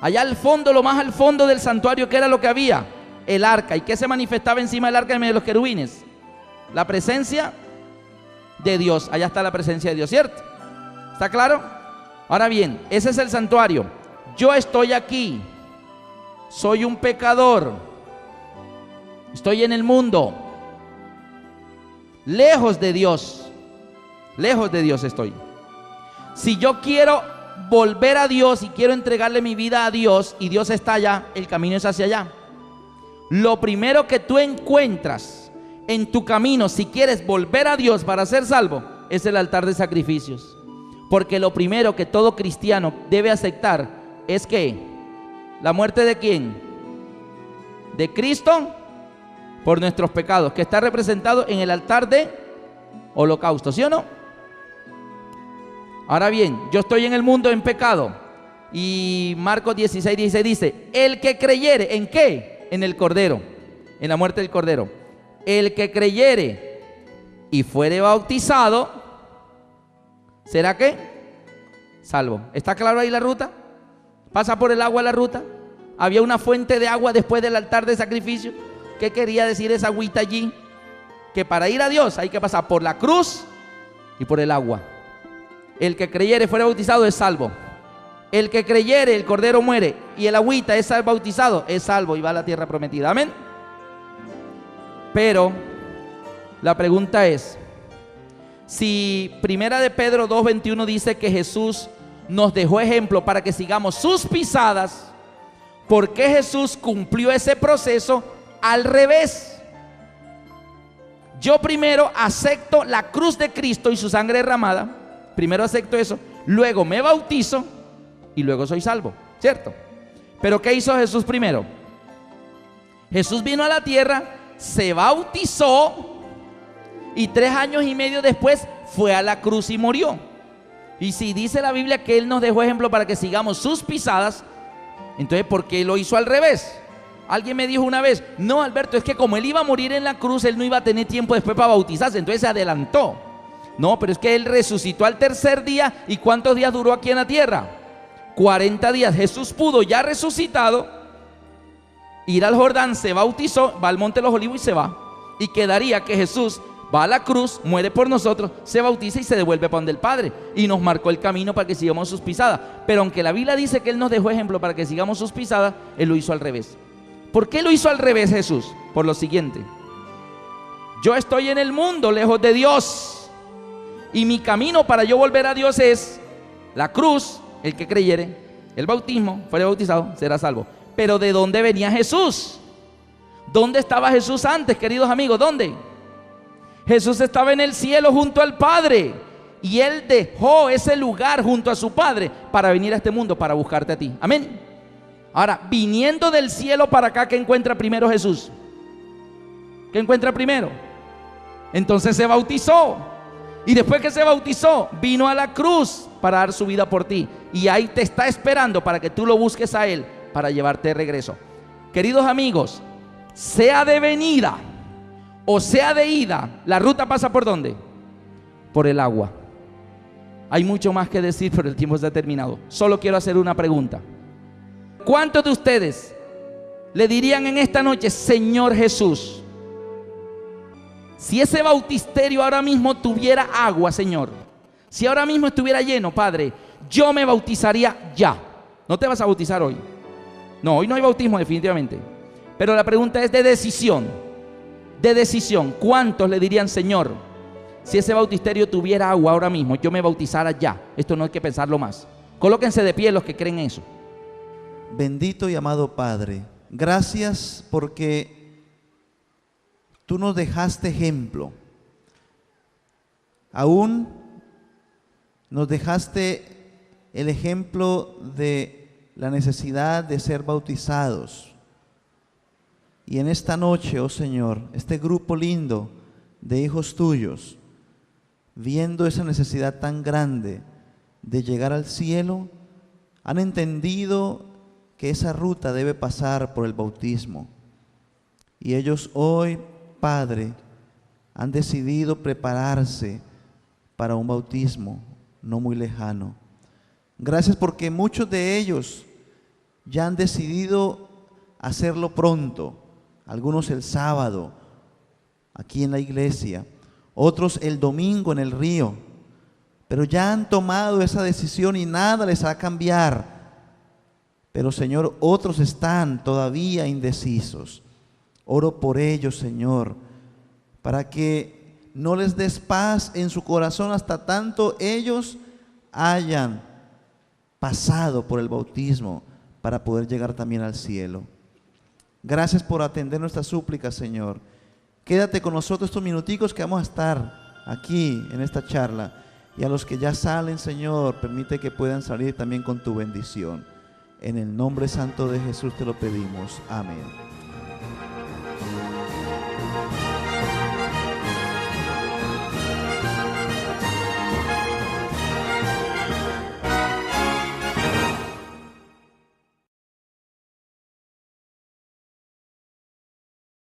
Allá al fondo, lo más al fondo del santuario, ¿qué era lo que había? El arca. ¿Y qué se manifestaba encima del arca en medio de los querubines? La presencia de Dios. Allá está la presencia de Dios, ¿cierto? ¿Está claro? Ahora bien, ese es el santuario. Yo estoy aquí. Soy un pecador. Estoy en el mundo. Lejos de Dios. Lejos de Dios estoy. Si yo quiero volver a Dios y quiero entregarle mi vida a Dios y Dios está allá, el camino es hacia allá. Lo primero que tú encuentras en tu camino, si quieres volver a Dios para ser salvo, es el altar de sacrificios. Porque lo primero que todo cristiano debe aceptar es que la muerte de ¿quién? De Cristo por nuestros pecados, que está representado en el altar de holocausto, ¿sí o no? Ahora bien, yo estoy en el mundo en pecado. Y Marcos 16, 16 dice: el que creyere, ¿en qué? En el Cordero, en la muerte del Cordero. El que creyere y fuere bautizado, ¿será qué? Salvo. ¿Está claro ahí la ruta? Pasa por el agua la ruta. Había una fuente de agua después del altar de sacrificio. ¿Qué quería decir esa agüita allí? Que para ir a Dios hay que pasar por la cruz y por el agua. El que creyere y fuere bautizado es salvo. El que creyere, el cordero muere y el agüita es bautizado, es salvo y va a la tierra prometida. Amén. Pero la pregunta es, si primera de Pedro 2:21 dice que Jesús nos dejó ejemplo para que sigamos sus pisadas, ¿por qué Jesús cumplió ese proceso al revés? Yo primero acepto la cruz de Cristo y su sangre derramada. Primero acepto eso, luego me bautizo y luego soy salvo, ¿cierto? Pero ¿qué hizo Jesús primero? Jesús vino a la tierra, se bautizó y 3 años y medio después fue a la cruz y murió. Y si dice la Biblia que Él nos dejó ejemplo para que sigamos sus pisadas, entonces ¿por qué lo hizo al revés? Alguien me dijo una vez: no, Alberto, es que como Él iba a morir en la cruz, Él no iba a tener tiempo después para bautizarse, entonces se adelantó. No, pero es que Él resucitó al tercer día. ¿Y cuántos días duró aquí en la tierra? 40 días. Jesús pudo, ya resucitado, ir al Jordán, se bautizó, va al Monte de los Olivos y se va. Y quedaría que Jesús va a la cruz, muere por nosotros, se bautiza y se devuelve para donde el Padre. Y nos marcó el camino para que sigamos sus pisadas. Pero aunque la Biblia dice que Él nos dejó ejemplo para que sigamos sus pisadas, Él lo hizo al revés. ¿Por qué lo hizo al revés Jesús? Por lo siguiente: Yo estoy en el mundo lejos de Dios, y mi camino para yo volver a Dios es la cruz. El que creyere, el bautismo, fuere bautizado, será salvo. Pero ¿de dónde venía Jesús? ¿Dónde estaba Jesús antes, queridos amigos? ¿Dónde? Jesús estaba en el cielo junto al Padre, y Él dejó ese lugar junto a su Padre para venir a este mundo, para buscarte a ti. Amén. Ahora, viniendo del cielo para acá, ¿qué encuentra primero Jesús? ¿Qué encuentra primero? Entonces se bautizó, y después que se bautizó, vino a la cruz para dar su vida por ti, y ahí te está esperando para que tú lo busques a Él, para llevarte de regreso. Queridos amigos, sea de venida o sea de ida, la ruta pasa ¿por dónde? Por el agua. Hay mucho más que decir, pero el tiempo se ha terminado. Solo quiero hacer una pregunta. ¿Cuántos de ustedes le dirían en esta noche: Señor Jesús, si ese bautisterio ahora mismo tuviera agua, Señor, si ahora mismo estuviera lleno, Padre, yo me bautizaría ya? No te vas a bautizar hoy. No, hoy no hay bautismo definitivamente. Pero la pregunta es de decisión. De decisión. ¿Cuántos le dirían: Señor, si ese bautisterio tuviera agua ahora mismo, yo me bautizara ya? Esto no hay que pensarlo más. Colóquense de pie los que creen eso. Bendito y amado Padre, gracias porque tú nos dejaste ejemplo. Aún nos dejaste el ejemplo de la necesidad de ser bautizados. Y en esta noche, oh Señor, este grupo lindo de hijos tuyos, viendo esa necesidad tan grande de llegar al cielo, han entendido que esa ruta debe pasar por el bautismo. Y ellos hoy, Padre, han decidido prepararse para un bautismo no muy lejano. Gracias porque muchos de ellos ya han decidido hacerlo pronto. Algunos el sábado, aquí en la iglesia, otros el domingo en el río, pero ya han tomado esa decisión y nada les va a cambiar. Pero Señor, otros están todavía indecisos. Oro por ellos, Señor, para que no les des paz en su corazón hasta tanto ellos hayan pasado por el bautismo para poder llegar también al cielo. Gracias por atender nuestras súplicas, Señor. Quédate con nosotros estos minuticos que vamos a estar aquí en esta charla. Y a los que ya salen, Señor, permite que puedan salir también con tu bendición. En el nombre santo de Jesús te lo pedimos. Amén.